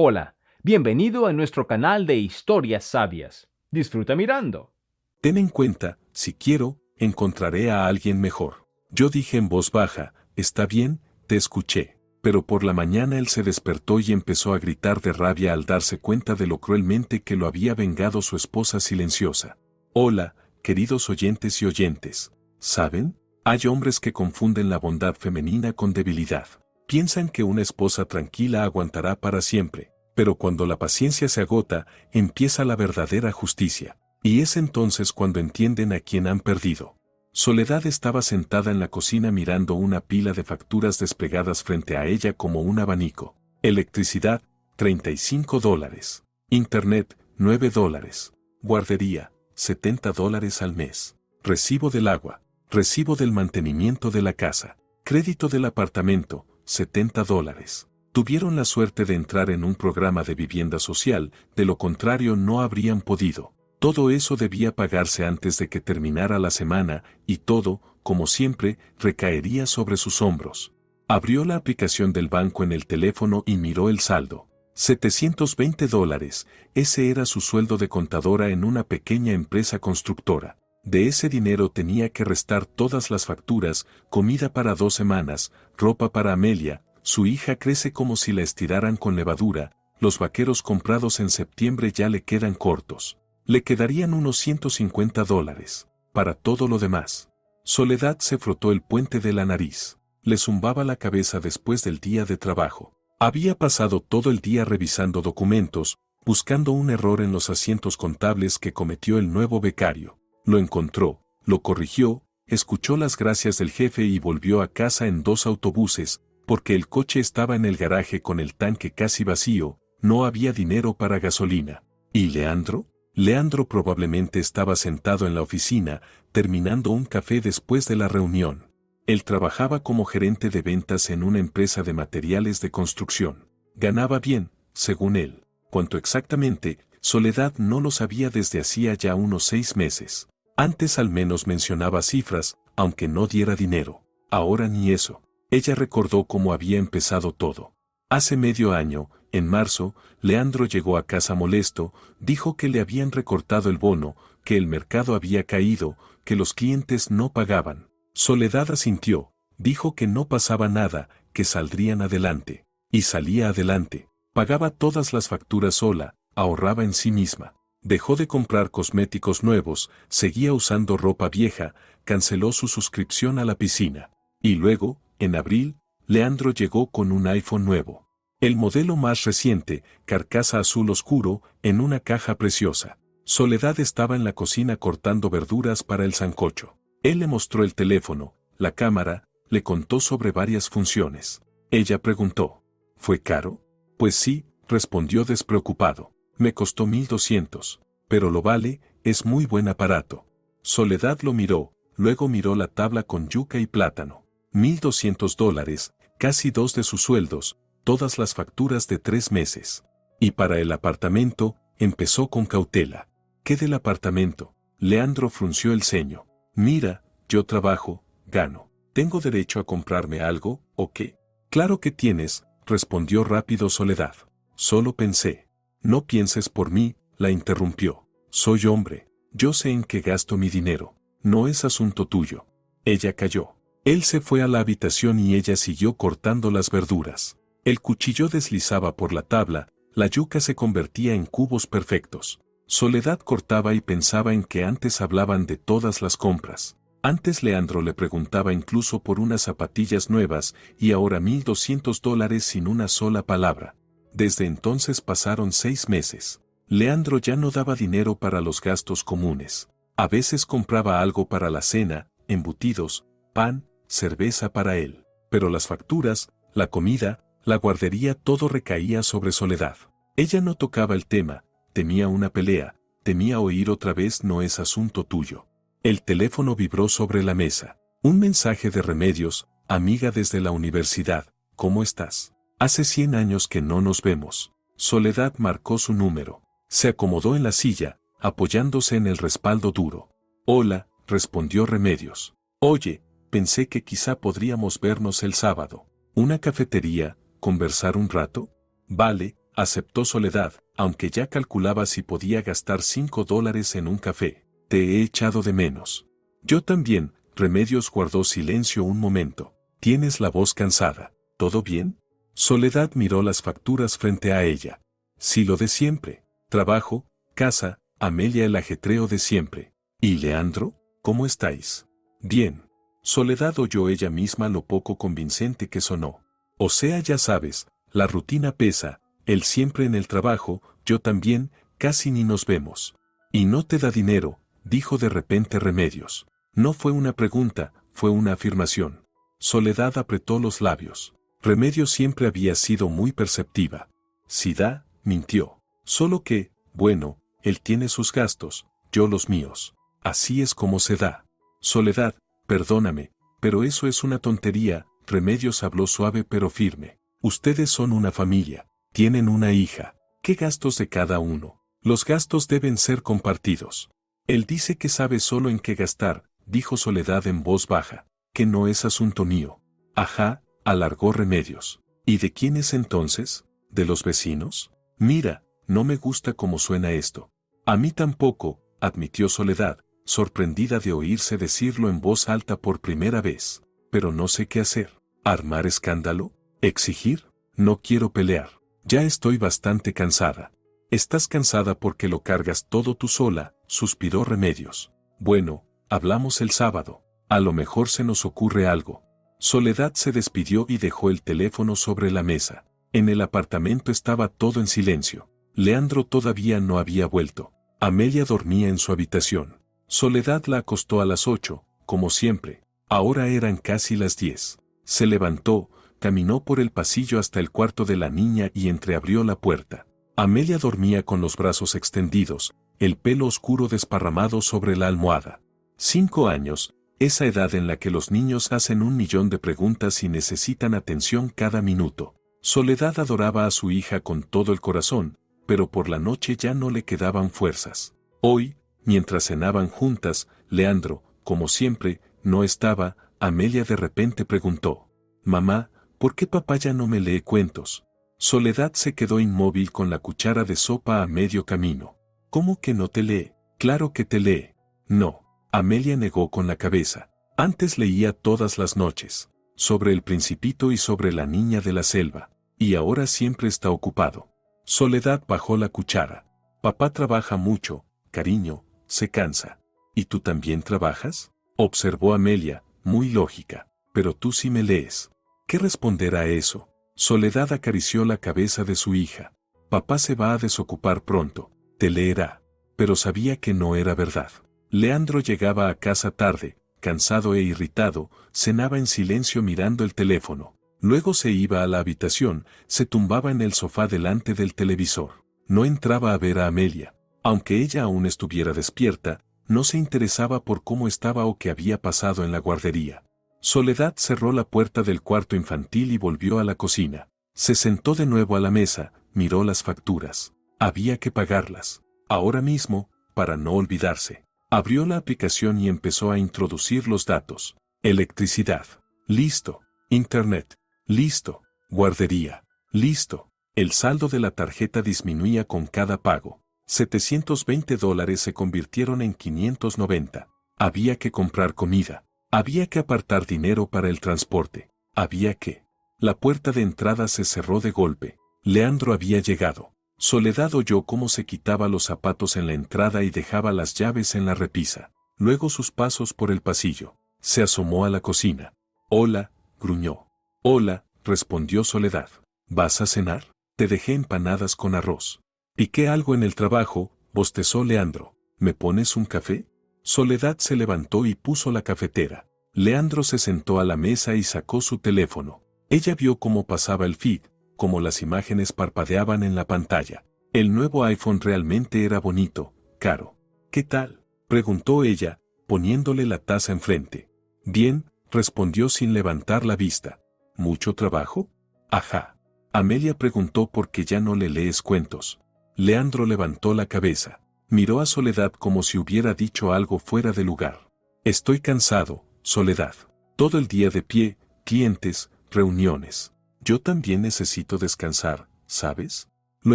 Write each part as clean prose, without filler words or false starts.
Hola, bienvenido a nuestro canal de historias sabias. Disfruta mirando. Ten en cuenta, si quiero, encontraré a alguien mejor. Yo dije en voz baja, está bien, te escuché. Pero por la mañana él se despertó y empezó a gritar de rabia al darse cuenta de lo cruelmente que lo había vengado su esposa silenciosa. Hola, queridos oyentes y oyentes. ¿Saben? Hay hombres que confunden la bondad femenina con debilidad. Piensan que una esposa tranquila aguantará para siempre, pero cuando la paciencia se agota, empieza la verdadera justicia. Y es entonces cuando entienden a quién han perdido. Soledad estaba sentada en la cocina mirando una pila de facturas desplegadas frente a ella como un abanico. Electricidad, $35. Internet, $9. Guardería, $70 al mes. Recibo del agua, recibo del mantenimiento de la casa, crédito del apartamento, $70. Tuvieron la suerte de entrar en un programa de vivienda social, de lo contrario no habrían podido. Todo eso debía pagarse antes de que terminara la semana, y todo, como siempre, recaería sobre sus hombros. Abrió la aplicación del banco en el teléfono y miró el saldo. $720, ese era su sueldo de contadora en una pequeña empresa constructora. De ese dinero tenía que restar todas las facturas, comida para 2 semanas, ropa para Amelia, su hija crece como si la estiraran con levadura, los vaqueros comprados en septiembre ya le quedan cortos. Le quedarían unos $150. Para todo lo demás. Soledad se frotó el puente de la nariz. Le zumbaba la cabeza después del día de trabajo. Había pasado todo el día revisando documentos, buscando un error en los asientos contables que cometió el nuevo becario. Lo encontró, lo corrigió, escuchó las gracias del jefe y volvió a casa en 2 autobuses, porque el coche estaba en el garaje con el tanque casi vacío, no había dinero para gasolina. ¿Y Leandro? Leandro probablemente estaba sentado en la oficina, terminando un café después de la reunión. Él trabajaba como gerente de ventas en una empresa de materiales de construcción. Ganaba bien, según él. Cuánto exactamente, Soledad no lo sabía desde hacía ya unos 6 meses. Antes al menos mencionaba cifras, aunque no diera dinero. Ahora ni eso. Ella recordó cómo había empezado todo. Hace medio año, en marzo, Leandro llegó a casa molesto, dijo que le habían recortado el bono, que el mercado había caído, que los clientes no pagaban. Soledad asintió, dijo que no pasaba nada, que saldrían adelante. Y salía adelante. Pagaba todas las facturas sola, ahorraba en sí misma. Dejó de comprar cosméticos nuevos, seguía usando ropa vieja, canceló su suscripción a la piscina. Y luego, en abril, Leandro llegó con un iPhone nuevo. El modelo más reciente, carcasa azul oscuro, en una caja preciosa. Soledad estaba en la cocina cortando verduras para el sancocho. Él le mostró el teléfono, la cámara, le contó sobre varias funciones. Ella preguntó, ¿fue caro? Pues sí, respondió despreocupado. Me costó 1,200. Pero lo vale, es muy buen aparato. Soledad lo miró, luego miró la tabla con yuca y plátano. $1,200, casi 2 de sus sueldos, todas las facturas de 3 meses. Y para el apartamento, empezó con cautela. ¿Qué del apartamento? Leandro frunció el ceño. Mira, yo trabajo, gano. ¿Tengo derecho a comprarme algo, o qué? Claro que tienes, respondió rápido Soledad. Solo pensé. No pienses por mí, la interrumpió. Soy hombre. Yo sé en qué gasto mi dinero. No es asunto tuyo. Ella calló. Él se fue a la habitación y ella siguió cortando las verduras. El cuchillo deslizaba por la tabla, la yuca se convertía en cubos perfectos. Soledad cortaba y pensaba en que antes hablaban de todas las compras. Antes Leandro le preguntaba incluso por unas zapatillas nuevas y ahora $1,200 sin una sola palabra. Desde entonces pasaron 6 meses. Leandro ya no daba dinero para los gastos comunes. A veces compraba algo para la cena, embutidos, pan, cerveza para él. Pero las facturas, la comida, la guardería todo recaía sobre Soledad. Ella no tocaba el tema, temía una pelea, temía oír otra vez no es asunto tuyo. El teléfono vibró sobre la mesa. Un mensaje de Remedios, amiga desde la universidad, ¿cómo estás? Hace 100 años que no nos vemos. Soledad marcó su número. Se acomodó en la silla, apoyándose en el respaldo duro. Hola, respondió Remedios. Oye, pensé que quizá podríamos vernos el sábado. ¿Una cafetería, conversar un rato? Vale, aceptó Soledad, aunque ya calculaba si podía gastar $5 en un café. Te he echado de menos. Yo también. Remedios guardó silencio un momento. Tienes la voz cansada. ¿Todo bien? Soledad miró las facturas frente a ella. Sí, lo de siempre. Trabajo, casa, Amelia, el ajetreo de siempre. ¿Y Leandro? ¿Cómo estáis? Bien. Soledad oyó ella misma lo poco convincente que sonó. O sea, ya sabes, la rutina pesa, él siempre en el trabajo, yo también, casi ni nos vemos. Y no te da dinero, dijo de repente Remedios. No fue una pregunta, fue una afirmación. Soledad apretó los labios. Remedios siempre había sido muy perceptiva. Si da, mintió. Solo que, bueno, él tiene sus gastos, yo los míos. Así es como se da. Soledad, perdóname, pero eso es una tontería. Remedios habló suave pero firme. Ustedes son una familia, tienen una hija. ¿Qué gastos de cada uno? Los gastos deben ser compartidos. Él dice que sabe solo en qué gastar, dijo Soledad en voz baja, que no es asunto mío. Ajá, alargó Remedios. ¿Y de quién es entonces? ¿De los vecinos? Mira, no me gusta cómo suena esto. A mí tampoco, admitió Soledad, sorprendida de oírse decirlo en voz alta por primera vez. Pero no sé qué hacer. ¿Armar escándalo? ¿Exigir? No quiero pelear. Ya estoy bastante cansada. Estás cansada porque lo cargas todo tú sola, suspiró Remedios. Bueno, hablamos el sábado. A lo mejor se nos ocurre algo. Soledad se despidió y dejó el teléfono sobre la mesa. En el apartamento estaba todo en silencio. Leandro todavía no había vuelto. Amelia dormía en su habitación. Soledad la acostó a las 8, como siempre. Ahora eran casi las 10. Se levantó, caminó por el pasillo hasta el cuarto de la niña y entreabrió la puerta. Amelia dormía con los brazos extendidos, el pelo oscuro desparramado sobre la almohada. 5 años, esa edad en la que los niños hacen 1.000.000 de preguntas y necesitan atención cada minuto. Soledad adoraba a su hija con todo el corazón, pero por la noche ya no le quedaban fuerzas. Hoy, mientras cenaban juntas, Leandro, como siempre, no estaba. Amelia de repente preguntó: «Mamá, ¿por qué papá ya no me lee cuentos?» Soledad se quedó inmóvil con la cuchara de sopa a medio camino. «¿Cómo que no te lee? Claro que te lee». «No». Amelia negó con la cabeza. «Antes leía todas las noches. Sobre el Principito y sobre la Niña de la Selva. Y ahora siempre está ocupado». Soledad bajó la cuchara. «Papá trabaja mucho, cariño, se cansa». «¿Y tú también trabajas?», observó Amelia, muy lógica. «Pero tú sí me lees». ¿Qué responder a eso? Soledad acarició la cabeza de su hija. «Papá se va a desocupar pronto, te leerá». Pero sabía que no era verdad. Leandro llegaba a casa tarde, cansado e irritado, cenaba en silencio mirando el teléfono. Luego se iba a la habitación, se tumbaba en el sofá delante del televisor. No entraba a ver a Amelia. Aunque ella aún estuviera despierta, no se interesaba por cómo estaba o qué había pasado en la guardería. Soledad cerró la puerta del cuarto infantil y volvió a la cocina. Se sentó de nuevo a la mesa, miró las facturas. Había que pagarlas. Ahora mismo, para no olvidarse. Abrió la aplicación y empezó a introducir los datos. Electricidad. Listo. Internet. Listo. Guardería. Listo. El saldo de la tarjeta disminuía con cada pago. $720 se convirtieron en 590. Había que comprar comida. Había que apartar dinero para el transporte. Había que. La puerta de entrada se cerró de golpe. Leandro había llegado. Soledad oyó cómo se quitaba los zapatos en la entrada y dejaba las llaves en la repisa. Luego sus pasos por el pasillo. Se asomó a la cocina. «Hola», gruñó. «Hola», respondió Soledad. «¿Vas a cenar? Te dejé empanadas con arroz». «Piqué algo en el trabajo», bostezó Leandro. «¿Me pones un café?» Soledad se levantó y puso la cafetera. Leandro se sentó a la mesa y sacó su teléfono. Ella vio cómo pasaba el feed, cómo las imágenes parpadeaban en la pantalla. El nuevo iPhone realmente era bonito, caro. «¿Qué tal?», preguntó ella, poniéndole la taza enfrente. «Bien», respondió sin levantar la vista. «¿Mucho trabajo?». «Ajá». Amelia preguntó por qué ya no le lees cuentos. Leandro levantó la cabeza. Miró a Soledad como si hubiera dicho algo fuera de lugar. «Estoy cansado, Soledad. Todo el día de pie, clientes, reuniones. Yo también necesito descansar, ¿sabes? Lo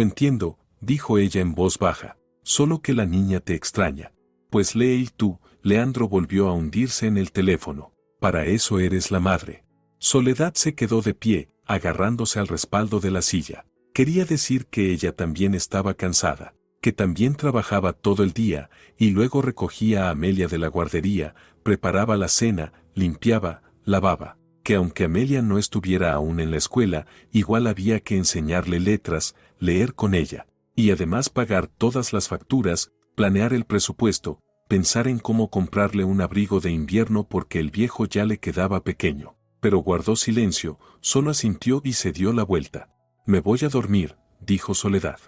entiendo, dijo ella en voz baja, solo que la niña te extraña. Pues lee y tú, Leandro volvió a hundirse en el teléfono. Para eso eres la madre. Soledad se quedó de pie, agarrándose al respaldo de la silla. Quería decir que ella también estaba cansada, que también trabajaba todo el día, y luego recogía a Amelia de la guardería, preparaba la cena, limpiaba, lavaba, que aunque Amelia no estuviera aún en la escuela, igual había que enseñarle letras, leer con ella, y además pagar todas las facturas, planear el presupuesto, pensar en cómo comprarle un abrigo de invierno porque el viejo ya le quedaba pequeño. Pero guardó silencio, solo asintió y se dio la vuelta. Me voy a dormir, dijo Soledad.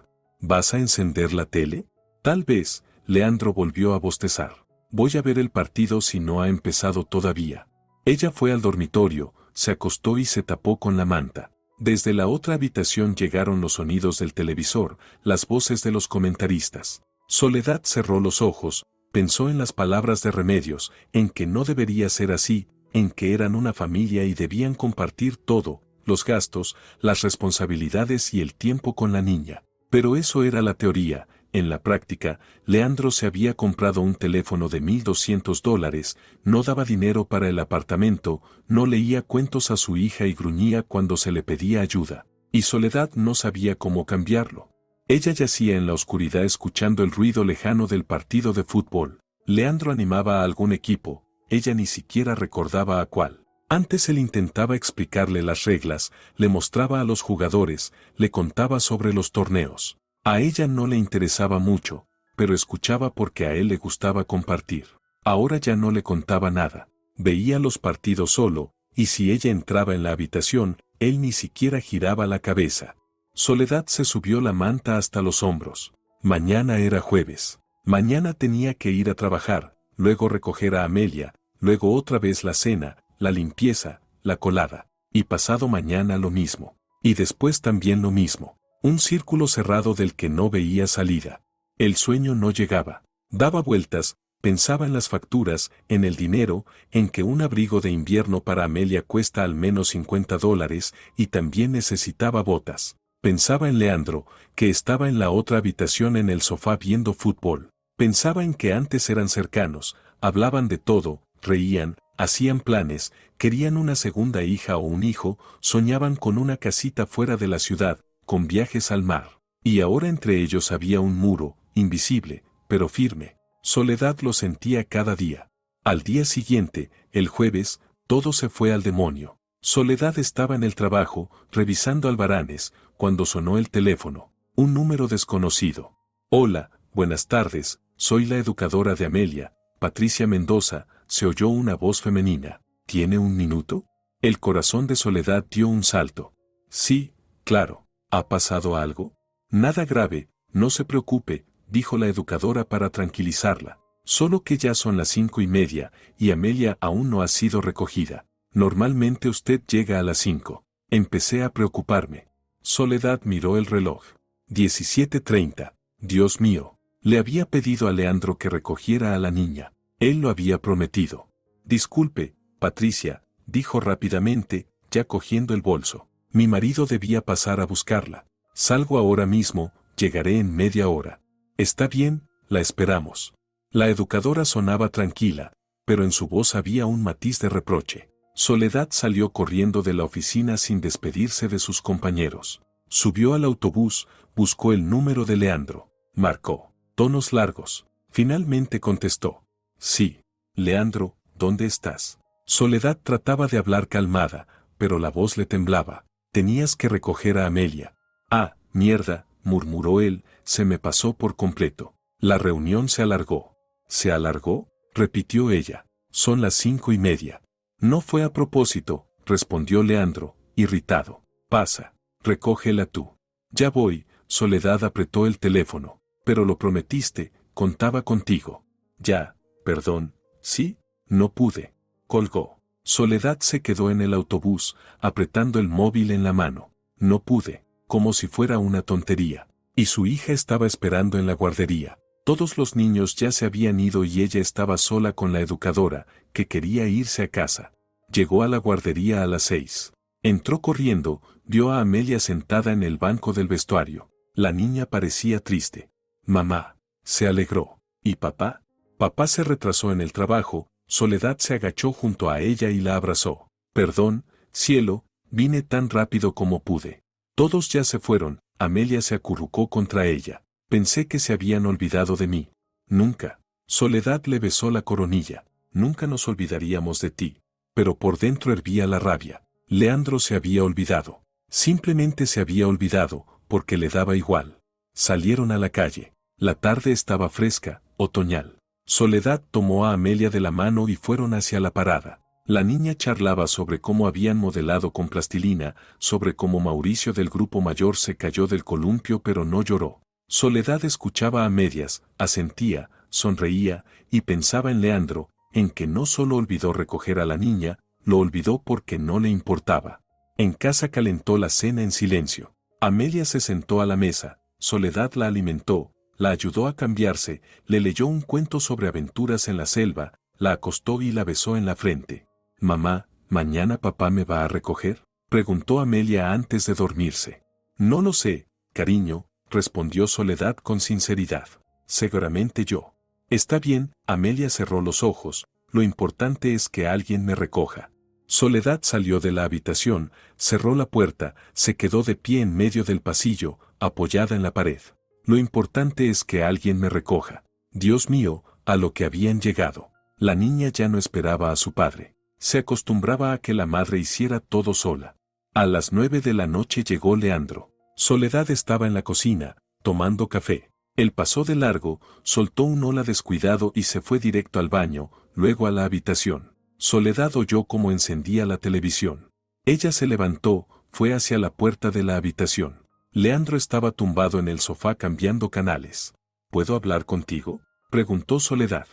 ¿Vas a encender la tele? Tal vez, Leandro volvió a bostezar. Voy a ver el partido si no ha empezado todavía. Ella fue al dormitorio, se acostó y se tapó con la manta. Desde la otra habitación llegaron los sonidos del televisor, las voces de los comentaristas. Soledad cerró los ojos, pensó en las palabras de Remedios, en que no debería ser así, en que eran una familia y debían compartir todo, los gastos, las responsabilidades y el tiempo con la niña. Pero eso era la teoría. En la práctica, Leandro se había comprado un teléfono de $1,200, no daba dinero para el apartamento, no leía cuentos a su hija y gruñía cuando se le pedía ayuda. Y Soledad no sabía cómo cambiarlo. Ella yacía en la oscuridad escuchando el ruido lejano del partido de fútbol. Leandro animaba a algún equipo, ella ni siquiera recordaba a cuál. Antes él intentaba explicarle las reglas, le mostraba a los jugadores, le contaba sobre los torneos. A ella no le interesaba mucho, pero escuchaba porque a él le gustaba compartir. Ahora ya no le contaba nada. Veía los partidos solo, y si ella entraba en la habitación, él ni siquiera giraba la cabeza. Soledad se subió la manta hasta los hombros. Mañana era jueves. Mañana tenía que ir a trabajar, luego recoger a Amelia, luego otra vez la cena, la limpieza, la colada. Y pasado mañana lo mismo. Y después también lo mismo. Un círculo cerrado del que no veía salida. El sueño no llegaba. Daba vueltas, pensaba en las facturas, en el dinero, en que un abrigo de invierno para Amelia cuesta al menos $50 y también necesitaba botas. Pensaba en Leandro, que estaba en la otra habitación en el sofá viendo fútbol. Pensaba en que antes eran cercanos, hablaban de todo, reían, hacían planes, querían una segunda hija o un hijo, soñaban con una casita fuera de la ciudad, con viajes al mar. Y ahora entre ellos había un muro, invisible, pero firme. Soledad lo sentía cada día. Al día siguiente, el jueves, todo se fue al demonio. Soledad estaba en el trabajo, revisando albaranes, cuando sonó el teléfono. Un número desconocido. Hola, buenas tardes, soy la educadora de Amelia, Patricia Mendoza, se oyó una voz femenina. ¿Tiene un minuto? El corazón de Soledad dio un salto. Sí, claro. ¿Ha pasado algo? Nada grave, no se preocupe, dijo la educadora para tranquilizarla. Solo que ya son las 5:30, y Amelia aún no ha sido recogida. Normalmente usted llega a las 5. Empecé a preocuparme. Soledad miró el reloj. 17:30. Dios mío. Le había pedido a Leandro que recogiera a la niña. Él lo había prometido. Disculpe, Patricia, dijo rápidamente, ya cogiendo el bolso. Mi marido debía pasar a buscarla. Salgo ahora mismo, llegaré en media hora. Está bien, la esperamos. La educadora sonaba tranquila, pero en su voz había un matiz de reproche. Soledad salió corriendo de la oficina sin despedirse de sus compañeros. Subió al autobús, buscó el número de Leandro. Marcó. Tonos largos. Finalmente contestó. Sí. Leandro, ¿dónde estás? Soledad trataba de hablar calmada, pero la voz le temblaba. Tenías que recoger a Amelia. Ah, mierda, murmuró él, se me pasó por completo. La reunión se alargó. ¿Se alargó? Repitió ella. Son las 5:30. No fue a propósito, respondió Leandro, irritado. Pasa, recógela tú. Ya voy, Soledad apretó el teléfono. Pero lo prometiste, contaba contigo. Ya, perdón, ¿sí? No pude. Colgó. Soledad se quedó en el autobús, apretando el móvil en la mano. No pude, como si fuera una tontería. Y su hija estaba esperando en la guardería. Todos los niños ya se habían ido y ella estaba sola con la educadora, que quería irse a casa. Llegó a la guardería a las 6. Entró corriendo, vio a Amelia sentada en el banco del vestuario. La niña parecía triste. Mamá se alegró. ¿Y papá? Papá se retrasó en el trabajo. Soledad se agachó junto a ella y la abrazó. Perdón, cielo, vine tan rápido como pude. Todos ya se fueron. Amelia se acurrucó contra ella. Pensé que se habían olvidado de mí. Nunca. Soledad le besó la coronilla. Nunca nos olvidaríamos de ti. Pero por dentro hervía la rabia. Leandro se había olvidado. Simplemente se había olvidado, porque le daba igual. Salieron a la calle. La tarde estaba fresca, otoñal. Soledad tomó a Amelia de la mano y fueron hacia la parada. La niña charlaba sobre cómo habían modelado con plastilina, sobre cómo Mauricio del grupo mayor se cayó del columpio pero no lloró. Soledad escuchaba a medias, asentía, sonreía, y pensaba en Leandro, en que no solo olvidó recoger a la niña, lo olvidó porque no le importaba. En casa calentó la cena en silencio. Amelia se sentó a la mesa, Soledad la alimentó, la ayudó a cambiarse, le leyó un cuento sobre aventuras en la selva, la acostó y la besó en la frente. Mamá, ¿mañana papá me va a recoger?, preguntó Amelia antes de dormirse. No lo sé, cariño, respondió Soledad con sinceridad. Seguramente yo. Está bien, Amelia cerró los ojos, lo importante es que alguien me recoja. Soledad salió de la habitación, cerró la puerta, se quedó de pie en medio del pasillo, apoyada en la pared. Lo importante es que alguien me recoja. Dios mío, a lo que habían llegado. La niña ya no esperaba a su padre. Se acostumbraba a que la madre hiciera todo sola. A las 9 de la noche llegó Leandro. Soledad estaba en la cocina, tomando café. Él pasó de largo, soltó un hola descuidado y se fue directo al baño, luego a la habitación. Soledad oyó cómo encendía la televisión. Ella se levantó, fue hacia la puerta de la habitación. Leandro estaba tumbado en el sofá cambiando canales. ¿Puedo hablar contigo?, preguntó Soledad.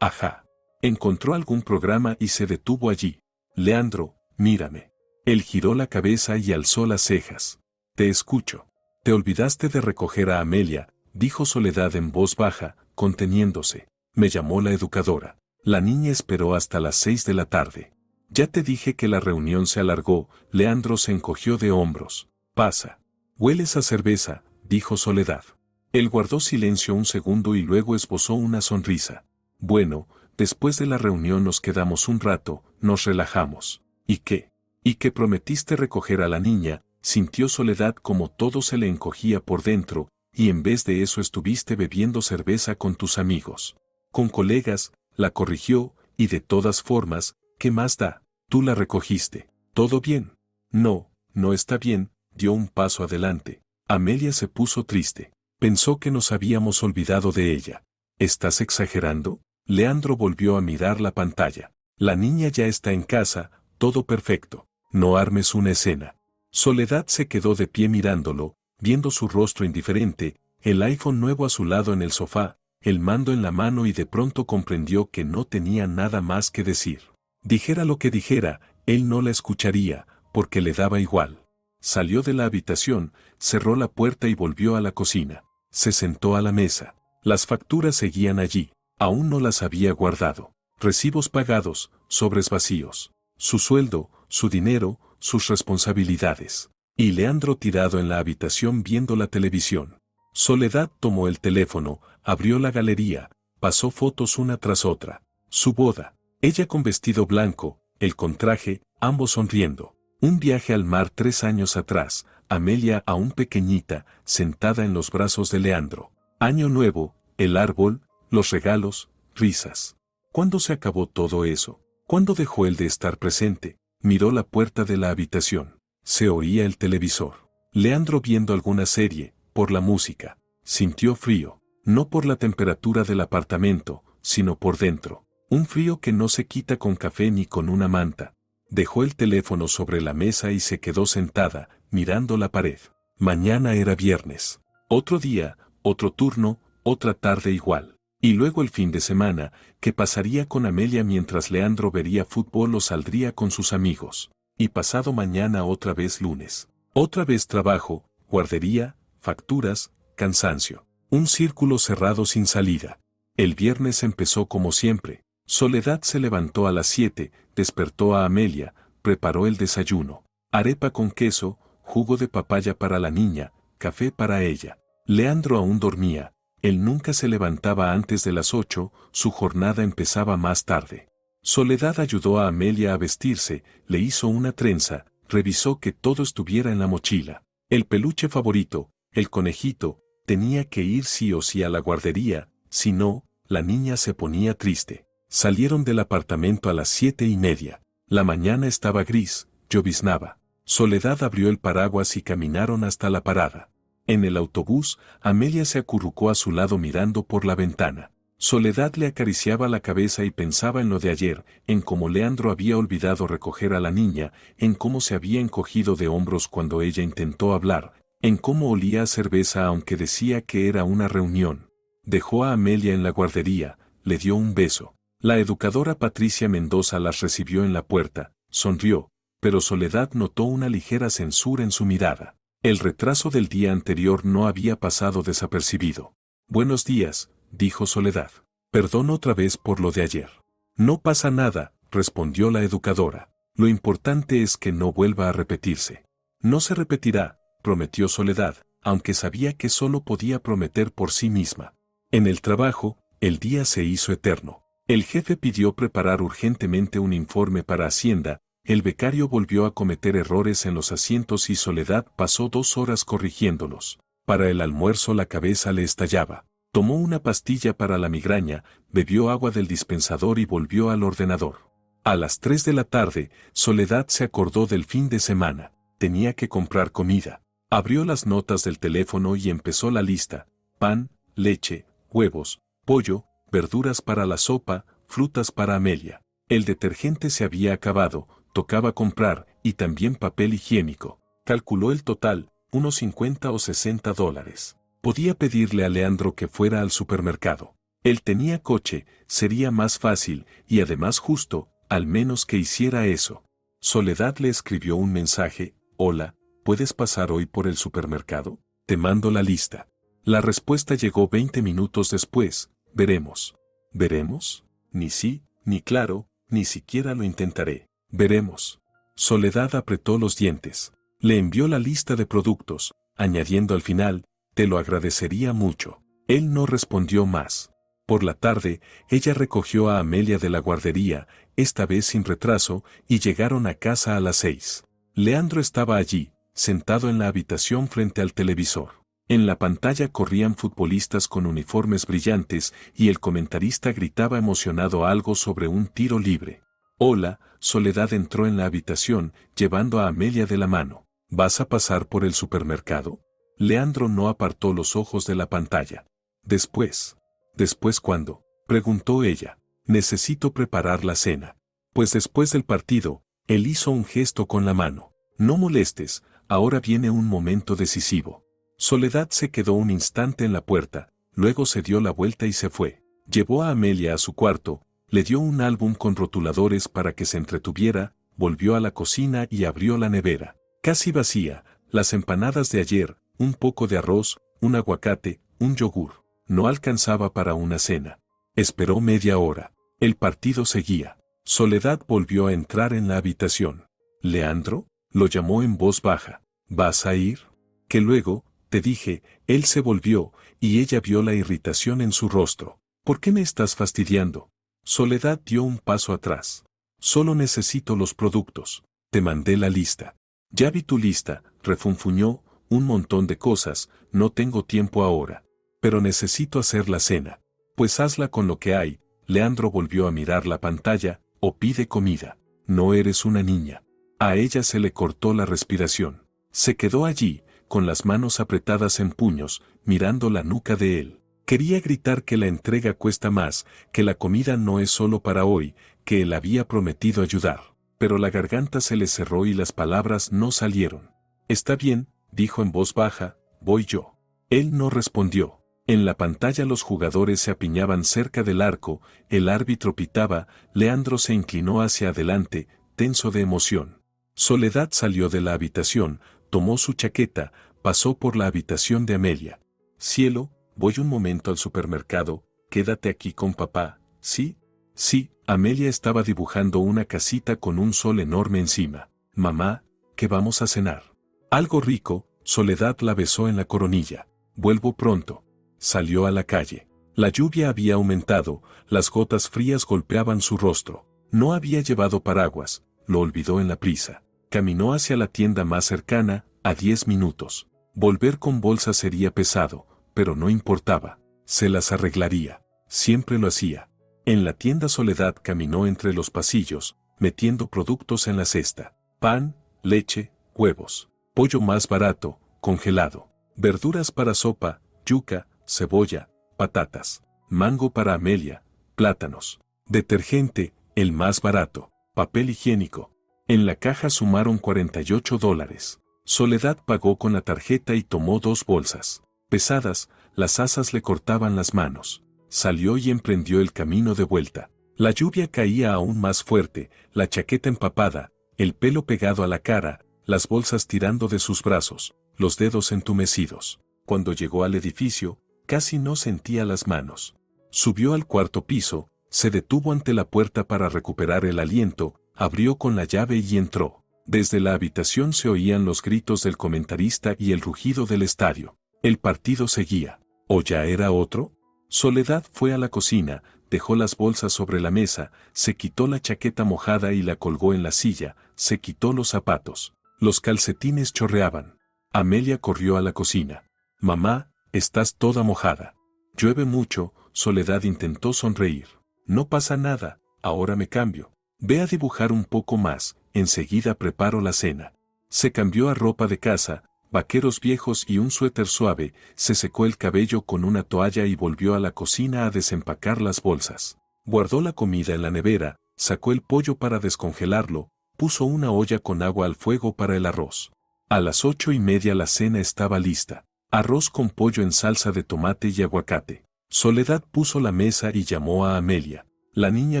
Ajá. Encontró algún programa y se detuvo allí. Leandro, mírame. Él giró la cabeza y alzó las cejas. Te escucho. Te olvidaste de recoger a Amelia, dijo Soledad en voz baja, conteniéndose. Me llamó la educadora. La niña esperó hasta las 6 de la tarde. Ya te dije que la reunión se alargó. Leandro se encogió de hombros. Pasa. Hueles a cerveza, dijo Soledad. Él guardó silencio un segundo y luego esbozó una sonrisa. Bueno, después de la reunión nos quedamos un rato, nos relajamos. ¿Y qué? ¿Y que prometiste recoger a la niña? Sintió Soledad como todo se le encogía por dentro, y en vez de eso estuviste bebiendo cerveza con tus amigos. Con colegas, la corrigió, y de todas formas, ¿qué más da? Tú la recogiste. ¿Todo bien? No, no está bien, dio un paso adelante. Amelia se puso triste. Pensó que nos habíamos olvidado de ella. ¿Estás exagerando? Leandro volvió a mirar la pantalla. La niña ya está en casa, todo perfecto. No armes una escena. Soledad se quedó de pie mirándolo, viendo su rostro indiferente, el iPhone nuevo a su lado en el sofá, el mando en la mano y de pronto comprendió que no tenía nada más que decir. Dijera lo que dijera, él no la escucharía, porque le daba igual. Salió de la habitación, cerró la puerta y volvió a la cocina. Se sentó a la mesa. Las facturas seguían allí. Aún no las había guardado. Recibos pagados, sobres vacíos. Su sueldo, su dinero, sus responsabilidades. Y Leandro tirado en la habitación viendo la televisión. Soledad tomó el teléfono, abrió la galería, pasó fotos una tras otra. Su boda. Ella con vestido blanco, él con traje, ambos sonriendo. Un viaje al mar 3 años atrás, Amelia aún pequeñita, sentada en los brazos de Leandro. Año nuevo, el árbol, los regalos, risas. ¿Cuándo se acabó todo eso? ¿Cuándo dejó él de estar presente? Miró la puerta de la habitación. Se oía el televisor. Leandro viendo alguna serie, por la música. Sintió frío, no por la temperatura del apartamento, sino por dentro. Un frío que no se quita con café ni con una manta. Dejó el teléfono sobre la mesa y se quedó sentada, mirando la pared. Mañana era viernes. Otro día, otro turno, otra tarde igual. Y luego el fin de semana, que pasaría con Amelia mientras Leandro vería fútbol o saldría con sus amigos. Y pasado mañana otra vez lunes. Otra vez trabajo, guardería, facturas, cansancio. Un círculo cerrado sin salida. El viernes empezó como siempre. Soledad se levantó a las 7, despertó a Amelia, preparó el desayuno. Arepa con queso, jugo de papaya para la niña, café para ella. Leandro aún dormía, él nunca se levantaba antes de las 8, su jornada empezaba más tarde. Soledad ayudó a Amelia a vestirse, le hizo una trenza, revisó que todo estuviera en la mochila. El peluche favorito, el conejito, tenía que ir sí o sí a la guardería, si no, la niña se ponía triste. Salieron del apartamento a las 7:30. La mañana estaba gris, lloviznaba. Soledad abrió el paraguas y caminaron hasta la parada. En el autobús, Amelia se acurrucó a su lado mirando por la ventana. Soledad le acariciaba la cabeza y pensaba en lo de ayer, en cómo Leandro había olvidado recoger a la niña, en cómo se había encogido de hombros cuando ella intentó hablar, en cómo olía a cerveza aunque decía que era una reunión. Dejó a Amelia en la guardería, le dio un beso. La educadora Patricia Mendoza las recibió en la puerta, sonrió, pero Soledad notó una ligera censura en su mirada. El retraso del día anterior no había pasado desapercibido. Buenos días, dijo Soledad. Perdón otra vez por lo de ayer. No pasa nada, respondió la educadora. Lo importante es que no vuelva a repetirse. No se repetirá, prometió Soledad, aunque sabía que solo podía prometer por sí misma. En el trabajo, el día se hizo eterno. El jefe pidió preparar urgentemente un informe para Hacienda, el becario volvió a cometer errores en los asientos y Soledad pasó 2 horas corrigiéndolos. Para el almuerzo la cabeza le estallaba. Tomó una pastilla para la migraña, bebió agua del dispensador y volvió al ordenador. A las 3 de la tarde, Soledad se acordó del fin de semana. Tenía que comprar comida. Abrió las notas del teléfono y empezó la lista. Pan, leche, huevos, pollo, verduras para la sopa, frutas para Amelia. El detergente se había acabado, tocaba comprar, y también papel higiénico. Calculó el total, unos $50 o $60. Podía pedirle a Leandro que fuera al supermercado. Él tenía coche, sería más fácil, y además justo, al menos que hiciera eso. Soledad le escribió un mensaje: hola, ¿puedes pasar hoy por el supermercado? Te mando la lista. La respuesta llegó 20 minutos después: veremos. ¿Veremos? Ni sí, ni claro, ni siquiera lo intentaré. Veremos. Soledad apretó los dientes. Le envió la lista de productos, añadiendo al final: te lo agradecería mucho. Él no respondió más. Por la tarde, ella recogió a Amelia de la guardería, esta vez sin retraso, y llegaron a casa a las 6. Leandro estaba allí, sentado en la habitación frente al televisor. En la pantalla corrían futbolistas con uniformes brillantes y el comentarista gritaba emocionado algo sobre un tiro libre. Hola, Soledad entró en la habitación, llevando a Amelia de la mano. ¿Vas a pasar por el supermercado? Leandro no apartó los ojos de la pantalla. Después. ¿Después cuándo?, preguntó ella. Necesito preparar la cena. Pues después del partido, él hizo un gesto con la mano. No molestes, ahora viene un momento decisivo. Soledad se quedó un instante en la puerta, luego se dio la vuelta y se fue. Llevó a Amelia a su cuarto, le dio un álbum con rotuladores para que se entretuviera, volvió a la cocina y abrió la nevera. Casi vacía, las empanadas de ayer, un poco de arroz, un aguacate, un yogur. No alcanzaba para una cena. Esperó media hora. El partido seguía. Soledad volvió a entrar en la habitación. «¿Leandro?», lo llamó en voz baja. «¿Vas a ir?». «Que luego, te dije». Él se volvió, y ella vio la irritación en su rostro. «¿Por qué me estás fastidiando?». Soledad dio un paso atrás. «Solo necesito los productos. Te mandé la lista». «Ya vi tu lista», refunfuñó, «un montón de cosas, no tengo tiempo ahora. Pero necesito hacer la cena». «Pues hazla con lo que hay». Leandro volvió a mirar la pantalla. «O pide comida». «No eres una niña». A ella se le cortó la respiración. Se quedó allí, con las manos apretadas en puños, mirando la nuca de él. Quería gritar que la entrega cuesta más, que la comida no es solo para hoy, que él había prometido ayudar. Pero la garganta se le cerró y las palabras no salieron. «Está bien», dijo en voz baja, «voy yo». Él no respondió. En la pantalla los jugadores se apiñaban cerca del arco, el árbitro pitaba, Leandro se inclinó hacia adelante, tenso de emoción. Soledad salió de la habitación, tomó su chaqueta, pasó por la habitación de Amelia. «Cielo, voy un momento al supermercado, quédate aquí con papá, ¿sí?». «Sí». Amelia estaba dibujando una casita con un sol enorme encima. «Mamá, ¿qué vamos a cenar?». «Algo rico». Soledad la besó en la coronilla. Vuelvo pronto. Salió a la calle. La lluvia había aumentado, las gotas frías golpeaban su rostro. No había llevado paraguas, lo olvidó en la prisa. Caminó hacia la tienda más cercana, a 10 minutos. Volver con bolsa sería pesado, pero no importaba. Se las arreglaría. Siempre lo hacía. En la tienda Soledad caminó entre los pasillos, metiendo productos en la cesta. Pan, leche, huevos. Pollo más barato, congelado. Verduras para sopa, yuca, cebolla, patatas. Mango para Amelia, plátanos. Detergente, el más barato. Papel higiénico. En la caja sumaron $48. Soledad pagó con la tarjeta y tomó 2 bolsas. Pesadas, las asas le cortaban las manos. Salió y emprendió el camino de vuelta. La lluvia caía aún más fuerte, la chaqueta empapada, el pelo pegado a la cara, las bolsas tirando de sus brazos, los dedos entumecidos. Cuando llegó al edificio, casi no sentía las manos. Subió al 4º piso, se detuvo ante la puerta para recuperar el aliento, abrió con la llave y entró. Desde la habitación se oían los gritos del comentarista y el rugido del estadio. El partido seguía. ¿O ya era otro? Soledad fue a la cocina, dejó las bolsas sobre la mesa, se quitó la chaqueta mojada y la colgó en la silla, se quitó los zapatos. Los calcetines chorreaban. Amelia corrió a la cocina. «Mamá, estás toda mojada». «Llueve mucho», Soledad intentó sonreír. «No pasa nada, ahora me cambio. Ve a dibujar un poco más, enseguida preparo la cena». Se cambió a ropa de casa, vaqueros viejos y un suéter suave, se secó el cabello con una toalla y volvió a la cocina a desempacar las bolsas. Guardó la comida en la nevera, sacó el pollo para descongelarlo, puso una olla con agua al fuego para el arroz. A las 8:30 la cena estaba lista. Arroz con pollo en salsa de tomate y aguacate. Soledad puso la mesa y llamó a Amelia. La niña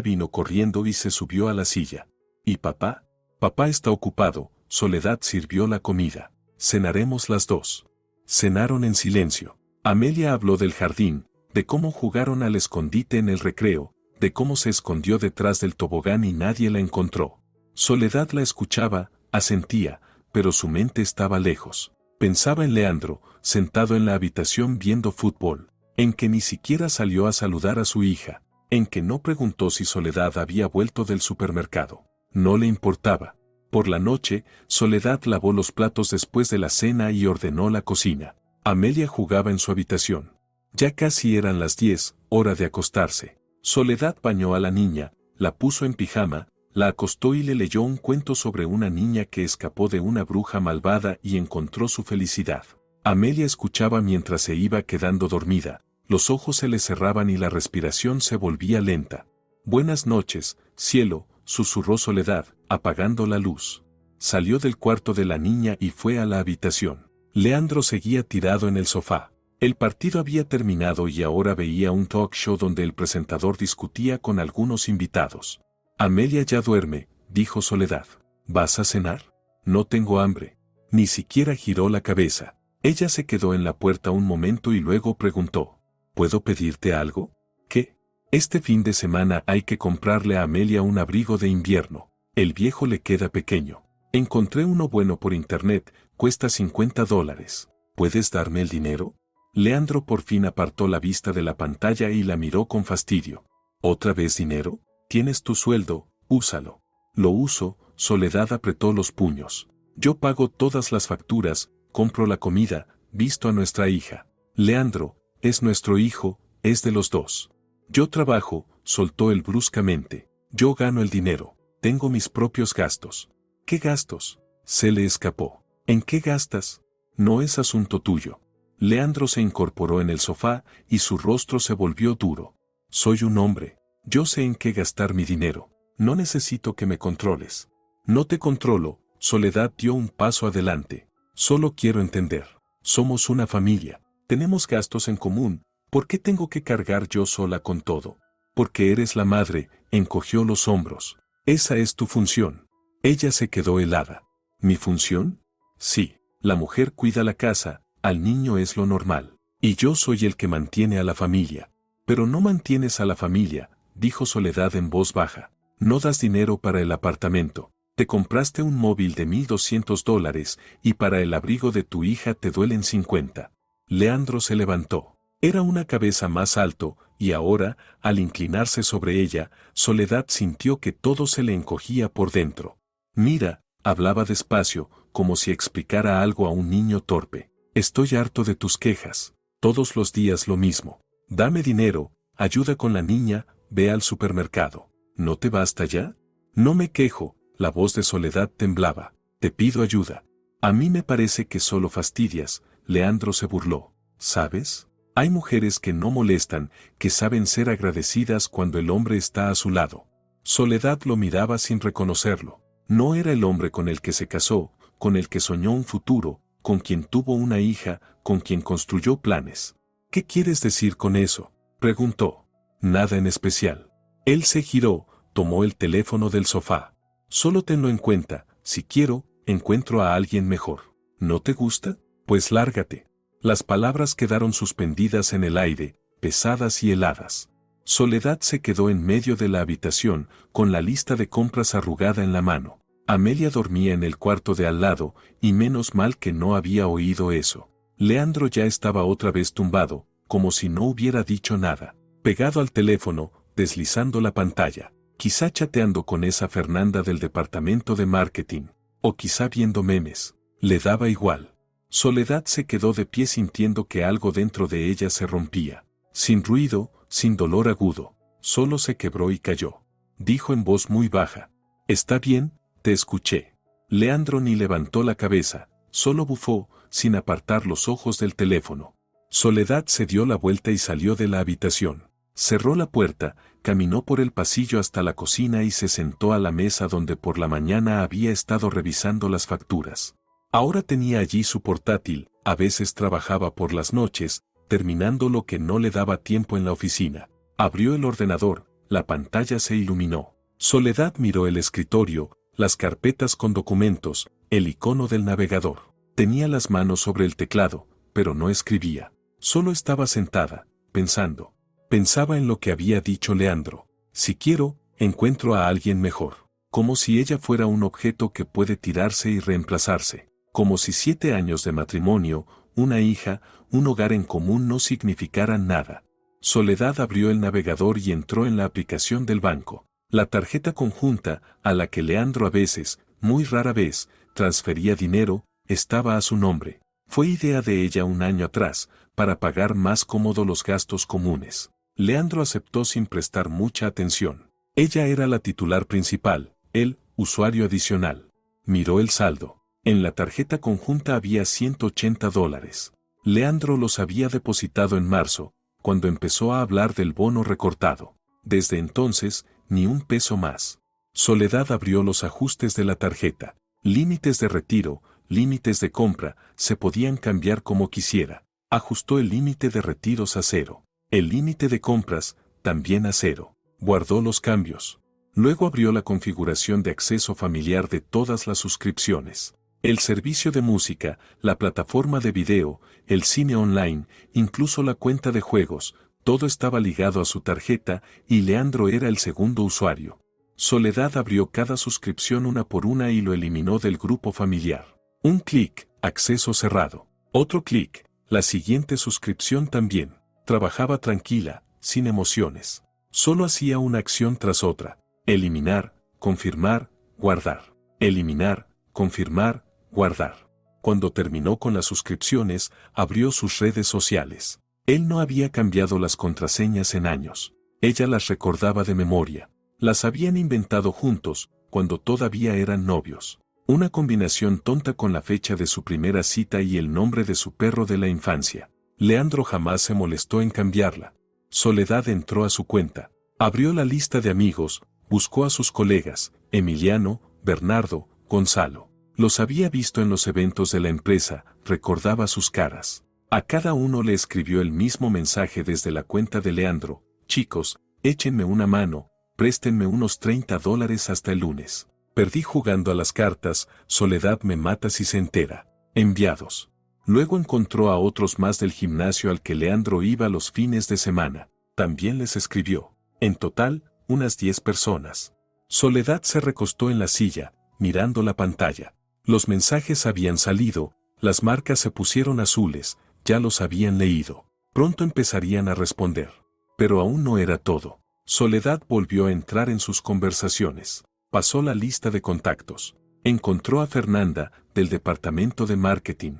vino corriendo y se subió a la silla. ¿Y papá? Papá está ocupado. Soledad sirvió la comida. Cenaremos las dos. Cenaron en silencio. Amelia habló del jardín, de cómo jugaron al escondite en el recreo, de cómo se escondió detrás del tobogán y nadie la encontró. Soledad la escuchaba, asentía, pero su mente estaba lejos. Pensaba en Leandro, sentado en la habitación viendo fútbol, en que ni siquiera salió a saludar a su hija, en que no preguntó si Soledad había vuelto del supermercado. No le importaba. Por la noche, Soledad lavó los platos después de la cena y ordenó la cocina. Amelia jugaba en su habitación. Ya casi eran las 10, hora de acostarse. Soledad bañó a la niña, la puso en pijama, la acostó y le leyó un cuento sobre una niña que escapó de una bruja malvada y encontró su felicidad. Amelia escuchaba mientras se iba quedando dormida, los ojos se le cerraban y la respiración se volvía lenta. «Buenas noches, cielo», susurró Soledad, apagando la luz. Salió del cuarto de la niña y fue a la habitación. Leandro seguía tirado en el sofá. El partido había terminado y ahora veía un talk show donde el presentador discutía con algunos invitados. «Amelia ya duerme», dijo Soledad. «¿Vas a cenar?» «No tengo hambre». Ni siquiera giró la cabeza. Ella se quedó en la puerta un momento y luego preguntó. «¿Puedo pedirte algo?» «¿Qué?» «Este fin de semana hay que comprarle a Amelia un abrigo de invierno. El viejo le queda pequeño. Encontré uno bueno por internet, cuesta $50. ¿Puedes darme el dinero?» Leandro por fin apartó la vista de la pantalla y la miró con fastidio. «¿Otra vez dinero? Tienes tu sueldo, úsalo». «Lo uso», Soledad apretó los puños. «Yo pago todas las facturas, compro la comida, visto a nuestra hija. Leandro, es nuestro hijo, es de los dos. Yo trabajo», soltó él bruscamente. «Yo gano el dinero, tengo mis propios gastos». «¿Qué gastos?», se le escapó. «¿En qué gastas? No es asunto tuyo». Leandro se incorporó en el sofá y su rostro se volvió duro. «Soy un hombre. Yo sé en qué gastar mi dinero. No necesito que me controles». «No te controlo», Soledad dio un paso adelante. «Solo quiero entender. Somos una familia. Tenemos gastos en común. ¿Por qué tengo que cargar yo sola con todo?» «Porque eres la madre», encogió los hombros. «Esa es tu función». Ella se quedó helada. ¿Mi función? Sí, la mujer cuida la casa, al niño es lo normal. Y yo soy el que mantiene a la familia. «Pero no mantienes a la familia», dijo Soledad en voz baja. «No das dinero para el apartamento. Te compraste un móvil de $1,200 y para el abrigo de tu hija te duelen 50. Leandro se levantó. Era una cabeza más alto, y ahora, al inclinarse sobre ella, Soledad sintió que todo se le encogía por dentro. Mira, hablaba despacio, como si explicara algo a un niño torpe. Estoy harto de tus quejas. Todos los días lo mismo. Dame dinero, ayuda con la niña, ve al supermercado. ¿No te basta ya? No me quejo, la voz de Soledad temblaba. Te pido ayuda. A mí me parece que solo fastidias, Leandro se burló. ¿Sabes? Hay mujeres que no molestan, que saben ser agradecidas cuando el hombre está a su lado. Soledad lo miraba sin reconocerlo. No era el hombre con el que se casó, con el que soñó un futuro, con quien tuvo una hija, con quien construyó planes. ¿Qué quieres decir con eso?, preguntó. Nada en especial. Él se giró, tomó el teléfono del sofá. Solo tenlo en cuenta, si quiero, encuentro a alguien mejor. ¿No te gusta? Pues lárgate. Las palabras quedaron suspendidas en el aire, pesadas y heladas. Soledad se quedó en medio de la habitación, con la lista de compras arrugada en la mano. Amelia dormía en el cuarto de al lado, y menos mal que no había oído eso. Leandro ya estaba otra vez tumbado, como si no hubiera dicho nada, pegado al teléfono, deslizando la pantalla, quizá chateando con esa Fernanda del departamento de marketing, o quizá viendo memes. Le daba igual. Soledad se quedó de pie sintiendo que algo dentro de ella se rompía. Sin ruido, sin dolor agudo, solo se quebró y cayó. Dijo en voz muy baja. «Está bien, te escuché». Leandro ni levantó la cabeza, solo bufó, sin apartar los ojos del teléfono. Soledad se dio la vuelta y salió de la habitación. Cerró la puerta, caminó por el pasillo hasta la cocina y se sentó a la mesa donde por la mañana había estado revisando las facturas. Ahora tenía allí su portátil, a veces trabajaba por las noches, terminando lo que no le daba tiempo en la oficina. Abrió el ordenador, la pantalla se iluminó. Soledad miró el escritorio, las carpetas con documentos, el icono del navegador. Tenía las manos sobre el teclado, pero no escribía. Solo estaba sentada, pensando. Pensaba en lo que había dicho Leandro. Si quiero, encuentro a alguien mejor. Como si ella fuera un objeto que puede tirarse y reemplazarse. Como si 7 años de matrimonio, una hija, un hogar en común no significaran nada. Soledad abrió el navegador y entró en la aplicación del banco. La tarjeta conjunta, a la que Leandro a veces, muy rara vez, transfería dinero, estaba a su nombre. Fue idea de ella un año atrás, para pagar más cómodo los gastos comunes. Leandro aceptó sin prestar mucha atención. Ella era la titular principal, él, usuario adicional. Miró el saldo. En la tarjeta conjunta había $180. Leandro los había depositado en marzo, cuando empezó a hablar del bono recortado. Desde entonces, ni un peso más. Soledad abrió los ajustes de la tarjeta. Límites de retiro, límites de compra, se podían cambiar como quisiera. Ajustó el límite de retiros a 0. El límite de compras, también a 0. Guardó los cambios. Luego abrió la configuración de acceso familiar de todas las suscripciones. El servicio de música, la plataforma de video, el cine online, incluso la cuenta de juegos, todo estaba ligado a su tarjeta y Leandro era el segundo usuario. Soledad abrió cada suscripción una por una y lo eliminó del grupo familiar. Un clic, acceso cerrado. Otro clic, la siguiente suscripción también. Trabajaba tranquila, sin emociones. Solo hacía una acción tras otra. Eliminar, confirmar, guardar. Eliminar, confirmar, guardar. Cuando terminó con las suscripciones, abrió sus redes sociales. Él no había cambiado las contraseñas en años. Ella las recordaba de memoria. Las habían inventado juntos, cuando todavía eran novios. Una combinación tonta con la fecha de su primera cita y el nombre de su perro de la infancia. Leandro jamás se molestó en cambiarla. Soledad entró a su cuenta. Abrió la lista de amigos, buscó a sus colegas, Emiliano, Bernardo, Gonzalo. Los había visto en los eventos de la empresa, recordaba sus caras. A cada uno le escribió el mismo mensaje desde la cuenta de Leandro. Chicos, échenme una mano, préstenme unos $30 hasta el lunes. Perdí jugando a las cartas, Soledad me mata si se entera. Enviados. Luego encontró a otros más del gimnasio al que Leandro iba los fines de semana. También les escribió. En total, unas 10 personas. Soledad se recostó en la silla, mirando la pantalla. Los mensajes habían salido, las marcas se pusieron azules, Ya los habían leído. Pronto empezarían a responder. Pero aún no era todo. Soledad volvió a entrar en sus conversaciones. Pasó la lista de contactos. Encontró a Fernanda, del departamento de marketing.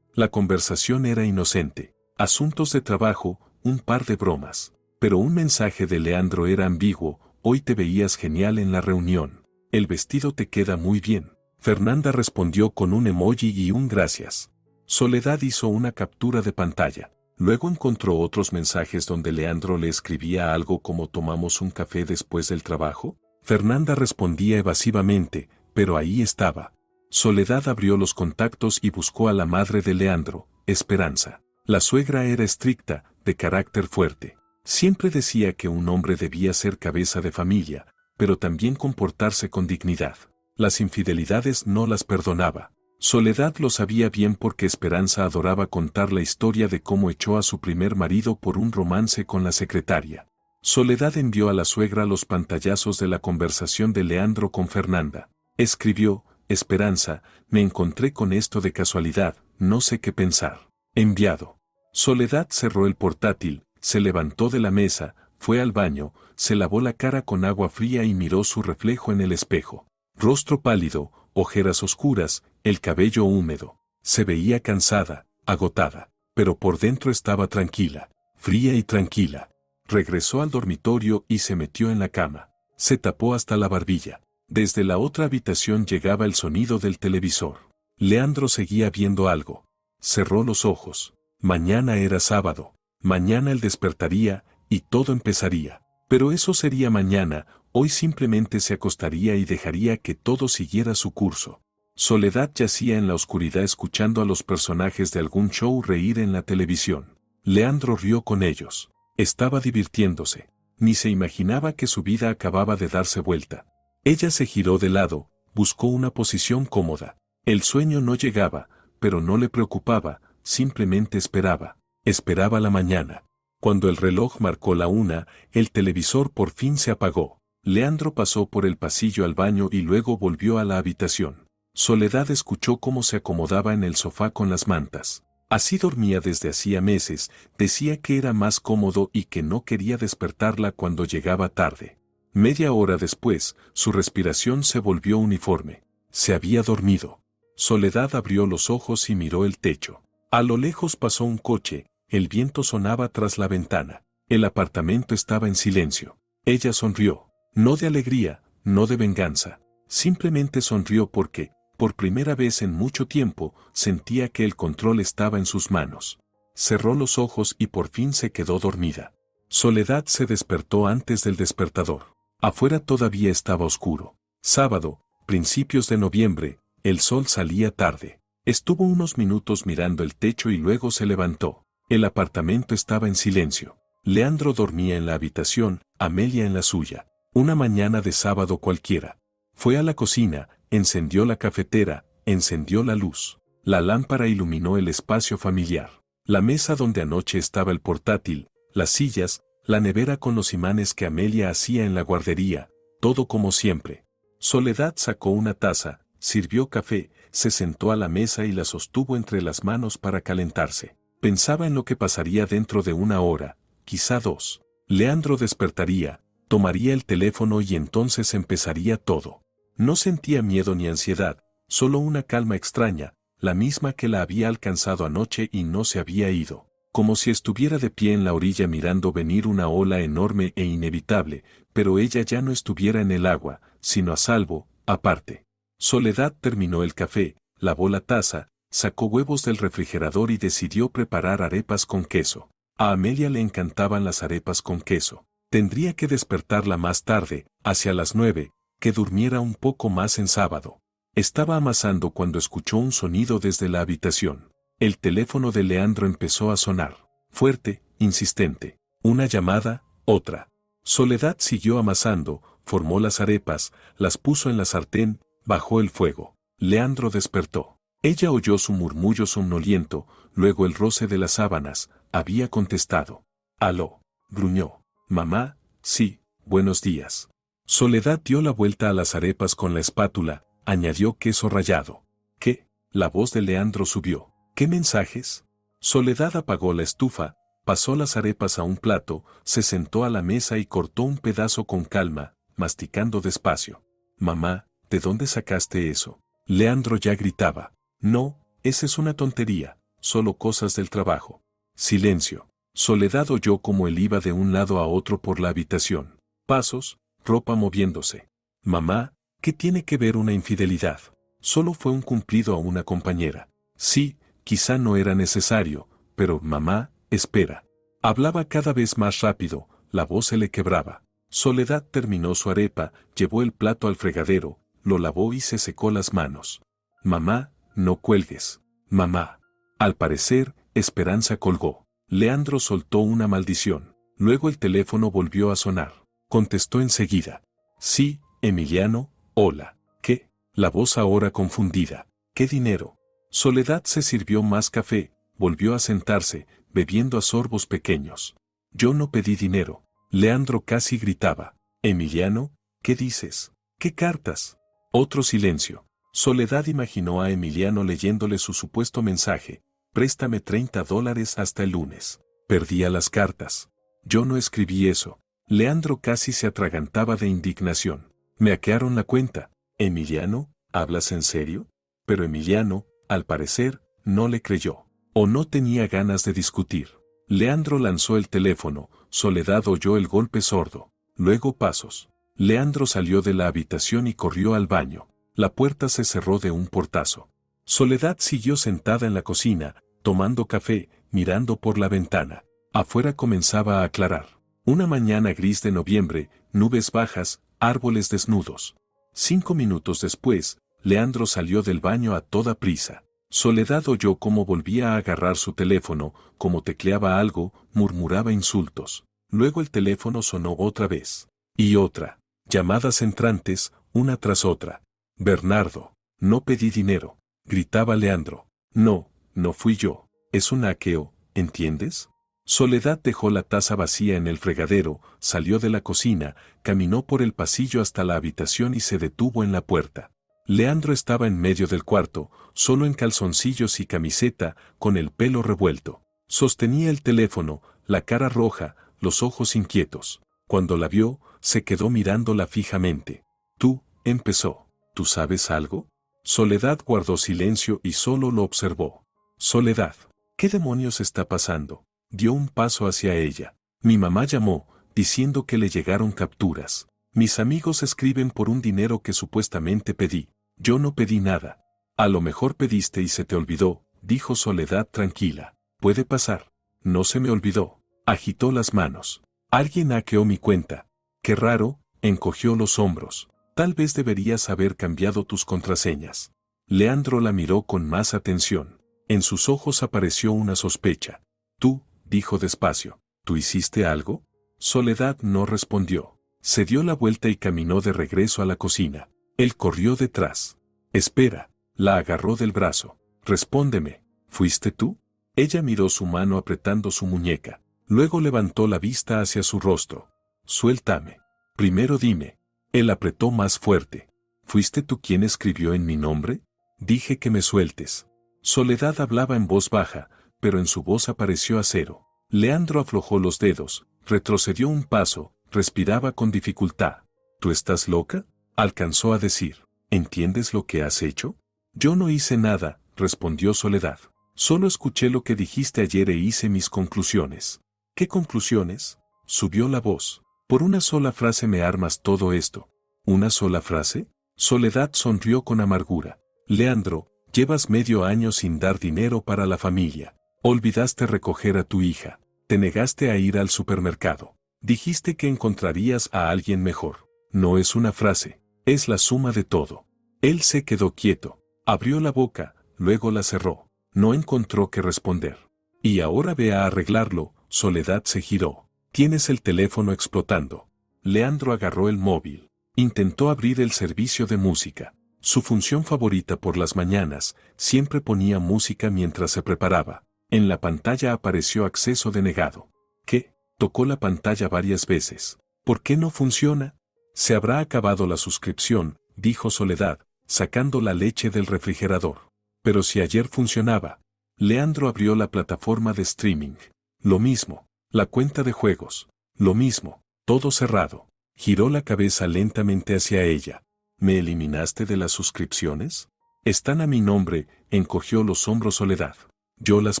La conversación era inocente. Asuntos de trabajo, un par de bromas. Pero un mensaje de Leandro era ambiguo: hoy te veías genial en la reunión. El vestido te queda muy bien. Fernanda respondió con un emoji y un gracias. Soledad hizo una captura de pantalla. Luego encontró otros mensajes donde Leandro le escribía algo como ¿tomamos un café después del trabajo? Fernanda respondía evasivamente, pero ahí estaba. Soledad abrió los contactos y buscó a la madre de Leandro, Esperanza. La suegra era estricta, de carácter fuerte. Siempre decía que un hombre debía ser cabeza de familia, pero también comportarse con dignidad. Las infidelidades no las perdonaba. Soledad lo sabía bien porque Esperanza adoraba contar la historia de cómo echó a su primer marido por un romance con la secretaria. Soledad envió a la suegra los pantallazos de la conversación de Leandro con Fernanda. Escribió: Esperanza, me encontré con esto de casualidad, no sé qué pensar. Enviado. Soledad cerró el portátil, se levantó de la mesa, fue al baño, se lavó la cara con agua fría y miró su reflejo en el espejo. Rostro pálido, ojeras oscuras, el cabello húmedo. Se veía cansada, agotada, pero por dentro estaba tranquila, fría y tranquila. Regresó al dormitorio y se metió en la cama. Se tapó hasta la barbilla. Desde la otra habitación llegaba el sonido del televisor. Leandro seguía viendo algo. Cerró los ojos. Mañana era sábado. Mañana él despertaría, y todo empezaría. Pero eso sería mañana, hoy simplemente se acostaría y dejaría que todo siguiera su curso. Soledad yacía en la oscuridad escuchando a los personajes de algún show reír en la televisión. Leandro rió con ellos. Estaba divirtiéndose. Ni se imaginaba que su vida acababa de darse vuelta. Ella se giró de lado, buscó una posición cómoda. El sueño no llegaba, pero no le preocupaba, simplemente esperaba. Esperaba la mañana. Cuando el reloj marcó la 1, el televisor por fin se apagó. Leandro pasó por el pasillo al baño y luego volvió a la habitación. Soledad escuchó cómo se acomodaba en el sofá con las mantas. Así dormía desde hacía meses, decía que era más cómodo y que no quería despertarla cuando llegaba tarde. Media hora después, su respiración se volvió uniforme. Se había dormido. Soledad abrió los ojos y miró el techo. A lo lejos pasó un coche, el viento sonaba tras la ventana. El apartamento estaba en silencio. Ella sonrió. No de alegría, no de venganza. Simplemente sonrió porque, por primera vez en mucho tiempo, sentía que el control estaba en sus manos. Cerró los ojos y por fin se quedó dormida. Soledad se despertó antes del despertador. Afuera todavía estaba oscuro. Sábado, principios de noviembre, el sol salía tarde. Estuvo unos minutos mirando el techo y luego se levantó. El apartamento estaba en silencio. Leandro dormía en la habitación, Amelia en la suya. Una mañana de sábado cualquiera. Fue a la cocina, encendió la cafetera, encendió la luz. La lámpara iluminó el espacio familiar. La mesa donde anoche estaba el portátil, las sillas, la nevera con los imanes que Amelia hacía en la guardería, todo como siempre. Soledad sacó una taza, sirvió café, se sentó a la mesa y la sostuvo entre las manos para calentarse. Pensaba en lo que pasaría dentro de 1 hora, quizá 2. Leandro despertaría, tomaría el teléfono y entonces empezaría todo. No sentía miedo ni ansiedad, solo una calma extraña, la misma que la había alcanzado anoche y no se había ido. Como si estuviera de pie en la orilla mirando venir una ola enorme e inevitable, pero ella ya no estuviera en el agua, sino a salvo, aparte. Soledad terminó el café, lavó la taza, sacó huevos del refrigerador y decidió preparar arepas con queso. A Amelia le encantaban las arepas con queso. Tendría que despertarla más tarde, hacia las 9, que durmiera un poco más en sábado. Estaba amasando cuando escuchó un sonido desde la habitación. El teléfono de Leandro empezó a sonar. Fuerte, insistente. Una llamada, otra. Soledad siguió amasando, formó las arepas, las puso en la sartén, bajó el fuego. Leandro despertó. Ella oyó su murmullo somnoliento, luego el roce de las sábanas. Había contestado. «Aló», gruñó. «Mamá, sí, buenos días». Soledad dio la vuelta a las arepas con la espátula, añadió queso rallado. «¿Qué?». La voz de Leandro subió. «¿Qué mensajes?». Soledad apagó la estufa, pasó las arepas a un plato, se sentó a la mesa y cortó un pedazo con calma, masticando despacio. Mamá, ¿de dónde sacaste eso? Leandro ya gritaba. No, esa es una tontería, solo cosas del trabajo. Silencio. Soledad oyó como él iba de un lado a otro por la habitación. Pasos, ropa moviéndose. Mamá, ¿qué tiene que ver una infidelidad? Solo fue un cumplido a una compañera. Sí, quizá no era necesario, pero mamá, espera. Hablaba cada vez más rápido, la voz se le quebraba. Soledad terminó su arepa, llevó el plato al fregadero, lo lavó y se secó las manos. Mamá, no cuelgues. Mamá. Al parecer, Esperanza colgó. Leandro soltó una maldición. Luego el teléfono volvió a sonar. Contestó enseguida. Sí, Emiliano, hola. ¿Qué? La voz ahora confundida. ¿Qué dinero? Soledad se sirvió más café, volvió a sentarse, bebiendo a sorbos pequeños. Yo no pedí dinero. Leandro casi gritaba. Emiliano, ¿qué dices? ¿Qué cartas? Otro silencio. Soledad imaginó a Emiliano leyéndole su supuesto mensaje. Préstame $30 hasta el lunes. Perdía las cartas. Yo no escribí eso. Leandro casi se atragantaba de indignación. Me hackearon la cuenta. Emiliano, ¿hablas en serio? Pero Emiliano, al parecer, no le creyó. O no tenía ganas de discutir. Leandro lanzó el teléfono. Soledad oyó el golpe sordo. Luego pasos. Leandro salió de la habitación y corrió al baño. La puerta se cerró de un portazo. Soledad siguió sentada en la cocina, tomando café, mirando por la ventana. Afuera comenzaba a aclarar. Una mañana gris de noviembre, nubes bajas, árboles desnudos. 5 minutos después, Leandro salió del baño a toda prisa. Soledad oyó cómo volvía a agarrar su teléfono, cómo tecleaba algo, murmuraba insultos. Luego el teléfono sonó otra vez. Y otra. Llamadas entrantes, una tras otra. Bernardo, no pedí dinero, gritaba Leandro. No, no fui yo. Es un hackeo, ¿entiendes? Soledad dejó la taza vacía en el fregadero, salió de la cocina, caminó por el pasillo hasta la habitación y se detuvo en la puerta. Leandro estaba en medio del cuarto, solo en calzoncillos y camiseta, con el pelo revuelto. Sostenía el teléfono, la cara roja, los ojos inquietos. Cuando la vio, se quedó mirándola fijamente. Tú, empezó. ¿Tú sabes algo? Soledad guardó silencio y solo lo observó. Soledad, ¿qué demonios está pasando? Dio un paso hacia ella. Mi mamá llamó, diciendo que le llegaron capturas. Mis amigos escriben por un dinero que supuestamente pedí. Yo no pedí nada. A lo mejor pediste y se te olvidó, dijo Soledad tranquila. Puede pasar. No se me olvidó. Agitó las manos. Alguien hackeó mi cuenta. Qué raro, encogió los hombros. Tal vez deberías haber cambiado tus contraseñas. Leandro la miró con más atención. En sus ojos apareció una sospecha. Tú, dijo despacio, ¿tú hiciste algo? Soledad no respondió. Se dio la vuelta y caminó de regreso a la cocina. Él corrió detrás. Espera, la agarró del brazo. Respóndeme, ¿fuiste tú? Ella miró su mano apretando su muñeca. Luego levantó la vista hacia su rostro. Suéltame. Primero dime. Él apretó más fuerte. ¿Fuiste tú quien escribió en mi nombre? Dije que me sueltes. Soledad hablaba en voz baja, pero en su voz apareció acero. Leandro aflojó los dedos, retrocedió un paso, respiraba con dificultad. ¿Tú estás loca? Alcanzó a decir. ¿Entiendes lo que has hecho? Yo no hice nada, respondió Soledad. Solo escuché lo que dijiste ayer e hice mis conclusiones. ¿Qué conclusiones? Subió la voz. Por una sola frase me armas todo esto. ¿Una sola frase? Soledad sonrió con amargura. Leandro, llevas medio año sin dar dinero para la familia. Olvidaste recoger a tu hija. Te negaste a ir al supermercado. Dijiste que encontrarías a alguien mejor. No es una frase, es la suma de todo. Él se quedó quieto. Abrió la boca, luego la cerró. No encontró qué responder. Y ahora ve a arreglarlo. Soledad se giró. Tienes el teléfono explotando. Leandro agarró el móvil. Intentó abrir el servicio de música. Su función favorita por las mañanas, siempre ponía música mientras se preparaba. En la pantalla apareció acceso denegado. ¿Qué? Tocó la pantalla varias veces. ¿Por qué no funciona? Se habrá acabado la suscripción, dijo Soledad, sacando la leche del refrigerador. Pero si ayer funcionaba. Leandro abrió la plataforma de streaming. Lo mismo. La cuenta de juegos. Lo mismo. Todo cerrado. Giró la cabeza lentamente hacia ella. ¿Me eliminaste de las suscripciones? Están a mi nombre, encogió los hombros Soledad. Yo las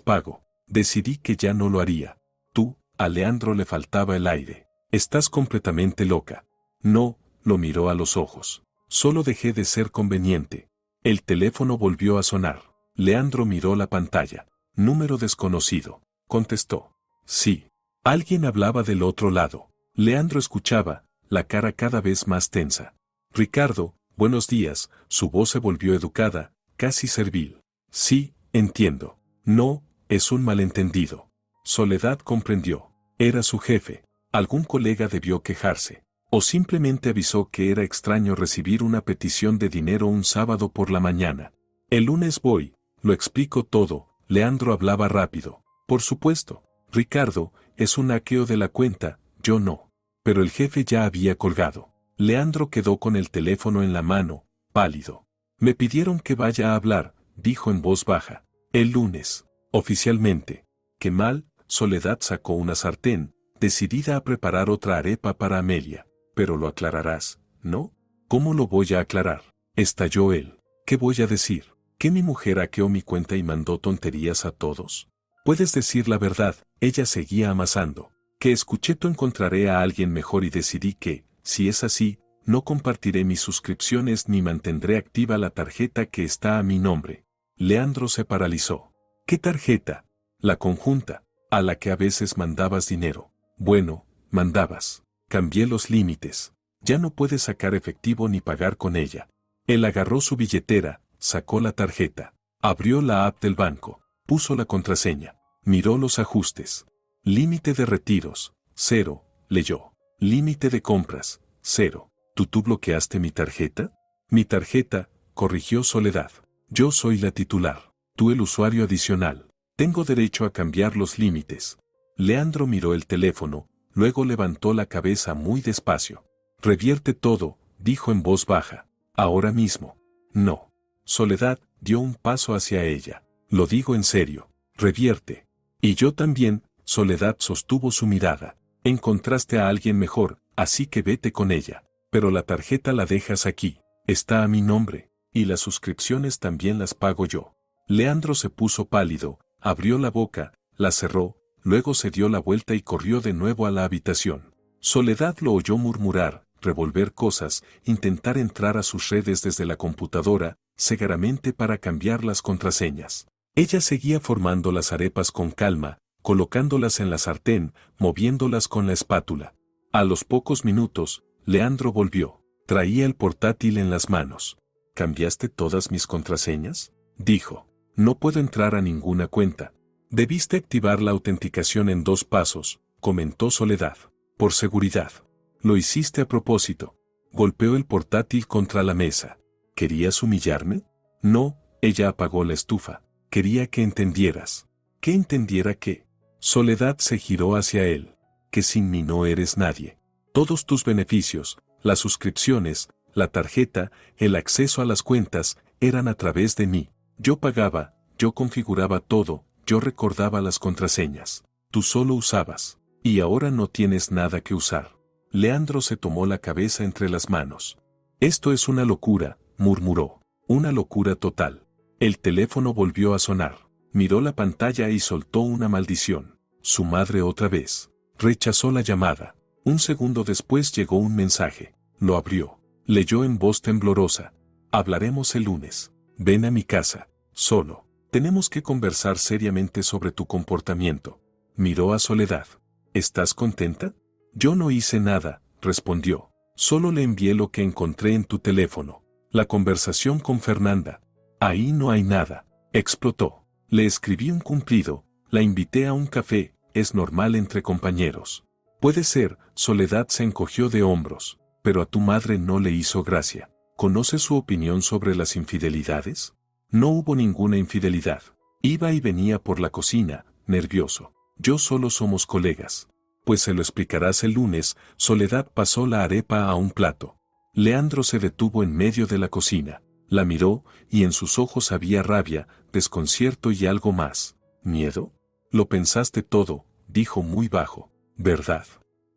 pago. Decidí que ya no lo haría. Tú, a Leandro le faltaba el aire. Estás completamente loca. No, lo miró a los ojos. Solo dejé de ser conveniente. El teléfono volvió a sonar. Leandro miró la pantalla. Número desconocido. Contestó. Sí. Alguien hablaba del otro lado. Leandro escuchaba, la cara cada vez más tensa. Ricardo, buenos días, su voz se volvió educada, casi servil. Sí, entiendo. No, es un malentendido. Soledad comprendió. Era su jefe. Algún colega debió quejarse. O simplemente avisó que era extraño recibir una petición de dinero un sábado por la mañana. El lunes voy, lo explico todo. Leandro hablaba rápido. Por supuesto. Ricardo, es un hackeo de la cuenta, yo no. Pero el jefe ya había colgado. Leandro quedó con el teléfono en la mano, pálido. Me pidieron que vaya a hablar, dijo en voz baja. El lunes. Oficialmente. Qué mal. Soledad sacó una sartén, decidida a preparar otra arepa para Amelia. Pero lo aclararás, ¿no? ¿Cómo lo voy a aclarar? Estalló él. ¿Qué voy a decir? ¿Que mi mujer hackeó mi cuenta y mandó tonterías a todos? Puedes decir la verdad, ella seguía amasando. Que escuché tú encontraré a alguien mejor y decidí que, si es así, no compartiré mis suscripciones ni mantendré activa la tarjeta que está a mi nombre. Leandro se paralizó. ¿Qué tarjeta? La conjunta, a la que a veces mandabas dinero. Bueno, mandabas. Cambié los límites. Ya no puedes sacar efectivo ni pagar con ella. Él agarró su billetera, sacó la tarjeta, abrió la app del banco, puso la contraseña, miró los ajustes. Límite de retiros, 0, leyó. Límite de compras, 0. ¿Tú bloqueaste mi tarjeta? Mi tarjeta, corrigió Soledad. Yo soy la titular. Tú el usuario adicional. Tengo derecho a cambiar los límites. Leandro miró el teléfono, luego levantó la cabeza muy despacio. Revierte todo, dijo en voz baja. Ahora mismo. No. Soledad dio un paso hacia ella. Lo digo en serio. Revierte. Y yo también. Soledad sostuvo su mirada. Encontraste a alguien mejor, así que vete con ella. Pero la tarjeta la dejas aquí. Está a mi nombre. Y las suscripciones también las pago yo. Leandro se puso pálido, abrió la boca, la cerró, luego se dio la vuelta y corrió de nuevo a la habitación. Soledad lo oyó murmurar, revolver cosas, intentar entrar a sus redes desde la computadora, cegaramente para cambiar las contraseñas. Ella seguía formando las arepas con calma, colocándolas en la sartén, moviéndolas con la espátula. A los pocos minutos, Leandro volvió. Traía el portátil en las manos. ¿Cambiaste todas mis contraseñas? Dijo. No puedo entrar a ninguna cuenta. Debiste activar la autenticación en 2 pasos, comentó Soledad. Por seguridad. Lo hiciste a propósito. Golpeó el portátil contra la mesa. ¿Querías humillarme? No, ella apagó la estufa. Quería que entendieras. ¿Que entendiera qué? Soledad se giró hacia él. Que sin mí no eres nadie. Todos tus beneficios, las suscripciones, la tarjeta, el acceso a las cuentas, eran a través de mí. Yo pagaba, yo configuraba todo, yo recordaba las contraseñas. Tú solo usabas. Y ahora no tienes nada que usar. Leandro se tomó la cabeza entre las manos. Esto es una locura, murmuró. Una locura total. El teléfono volvió a sonar. Miró la pantalla y soltó una maldición. Su madre otra vez. Rechazó la llamada. Un segundo después llegó un mensaje. Lo abrió. Leyó en voz temblorosa. Hablaremos el lunes. Ven a mi casa. Solo. Tenemos que conversar seriamente sobre tu comportamiento. Miró a Soledad. ¿Estás contenta? Yo no hice nada, respondió. Solo le envié lo que encontré en tu teléfono. La conversación con Fernanda. Ahí no hay nada. Explotó. Le escribí un cumplido. La invité a un café. Es normal entre compañeros. Puede ser, Soledad se encogió de hombros. Pero a tu madre no le hizo gracia. ¿Conoces su opinión sobre las infidelidades? No hubo ninguna infidelidad. Iba y venía por la cocina, nervioso. Yo solo somos colegas. Pues se lo explicarás el lunes. Soledad pasó la arepa a un plato. Leandro se detuvo en medio de la cocina. La miró, y en sus ojos había rabia, desconcierto y algo más. ¿Miedo? Lo pensaste todo, dijo muy bajo. ¿Verdad?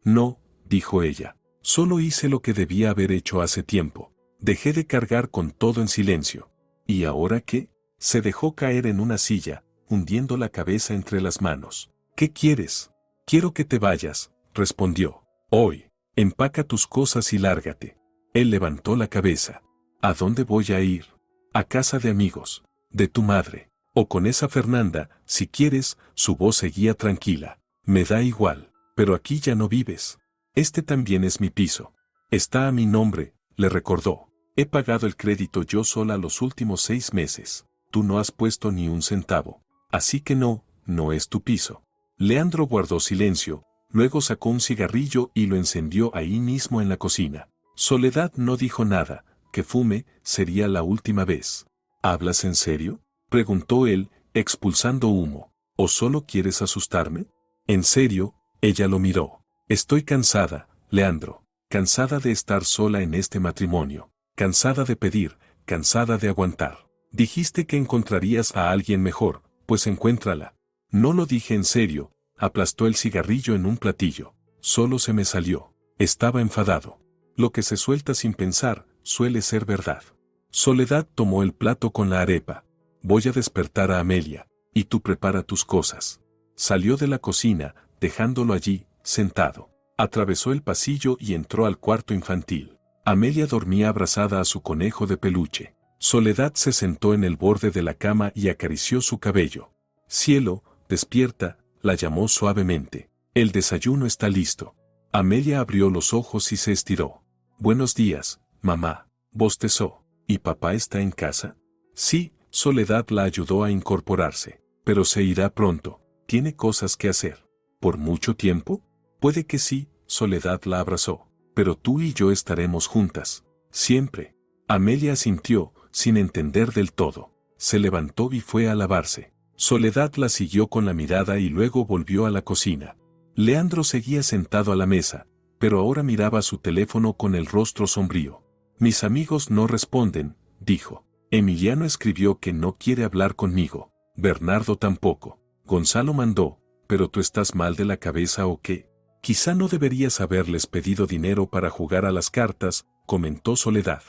No, dijo ella. Solo hice lo que debía haber hecho hace tiempo. Dejé de cargar con todo en silencio. ¿Y ahora qué? Se dejó caer en una silla, hundiendo la cabeza entre las manos. ¿Qué quieres? Quiero que te vayas, respondió. Hoy. Empaca tus cosas y lárgate. Él levantó la cabeza. ¿A dónde voy a ir? A casa de amigos. De tu madre. O con esa Fernanda, si quieres, su voz seguía tranquila. Me da igual, pero aquí ya no vives. Este también es mi piso. Está a mi nombre, le recordó. He pagado el crédito yo sola los últimos 6 meses. Tú no has puesto ni un centavo. Así que no, no es tu piso. Leandro guardó silencio, luego sacó un cigarrillo y lo encendió ahí mismo en la cocina. Soledad no dijo nada, que fume sería la última vez. ¿Hablas en serio?, preguntó él, expulsando humo. ¿O solo quieres asustarme? En serio, ella lo miró. Estoy cansada, Leandro, cansada de estar sola en este matrimonio, cansada de pedir, cansada de aguantar. Dijiste que encontrarías a alguien mejor, pues encuéntrala. No lo dije en serio, aplastó el cigarrillo en un platillo. Solo se me salió. Estaba enfadado. Lo que se suelta sin pensar, suele ser verdad. Soledad tomó el plato con la arepa. Voy a despertar a Amelia, y tú prepara tus cosas. Salió de la cocina, dejándolo allí, sentado. Atravesó el pasillo y entró al cuarto infantil. Amelia dormía abrazada a su conejo de peluche. Soledad se sentó en el borde de la cama y acarició su cabello. Cielo, despierta, la llamó suavemente. El desayuno está listo. Amelia abrió los ojos y se estiró. Buenos días, mamá, bostezó. ¿Y papá está en casa? Sí, Soledad la ayudó a incorporarse. Pero se irá pronto. Tiene cosas que hacer. ¿Por mucho tiempo? Puede que sí, Soledad la abrazó. Pero tú y yo estaremos juntas. Siempre. Amelia asintió, sin entender del todo. Se levantó y fue a lavarse. Soledad la siguió con la mirada y luego volvió a la cocina. Leandro seguía sentado a la mesa, pero ahora miraba su teléfono con el rostro sombrío. Mis amigos no responden, dijo. Emiliano escribió que no quiere hablar conmigo. Bernardo tampoco. Gonzalo mandó, pero tú estás mal de la cabeza o qué. Quizá no deberías haberles pedido dinero para jugar a las cartas, comentó Soledad.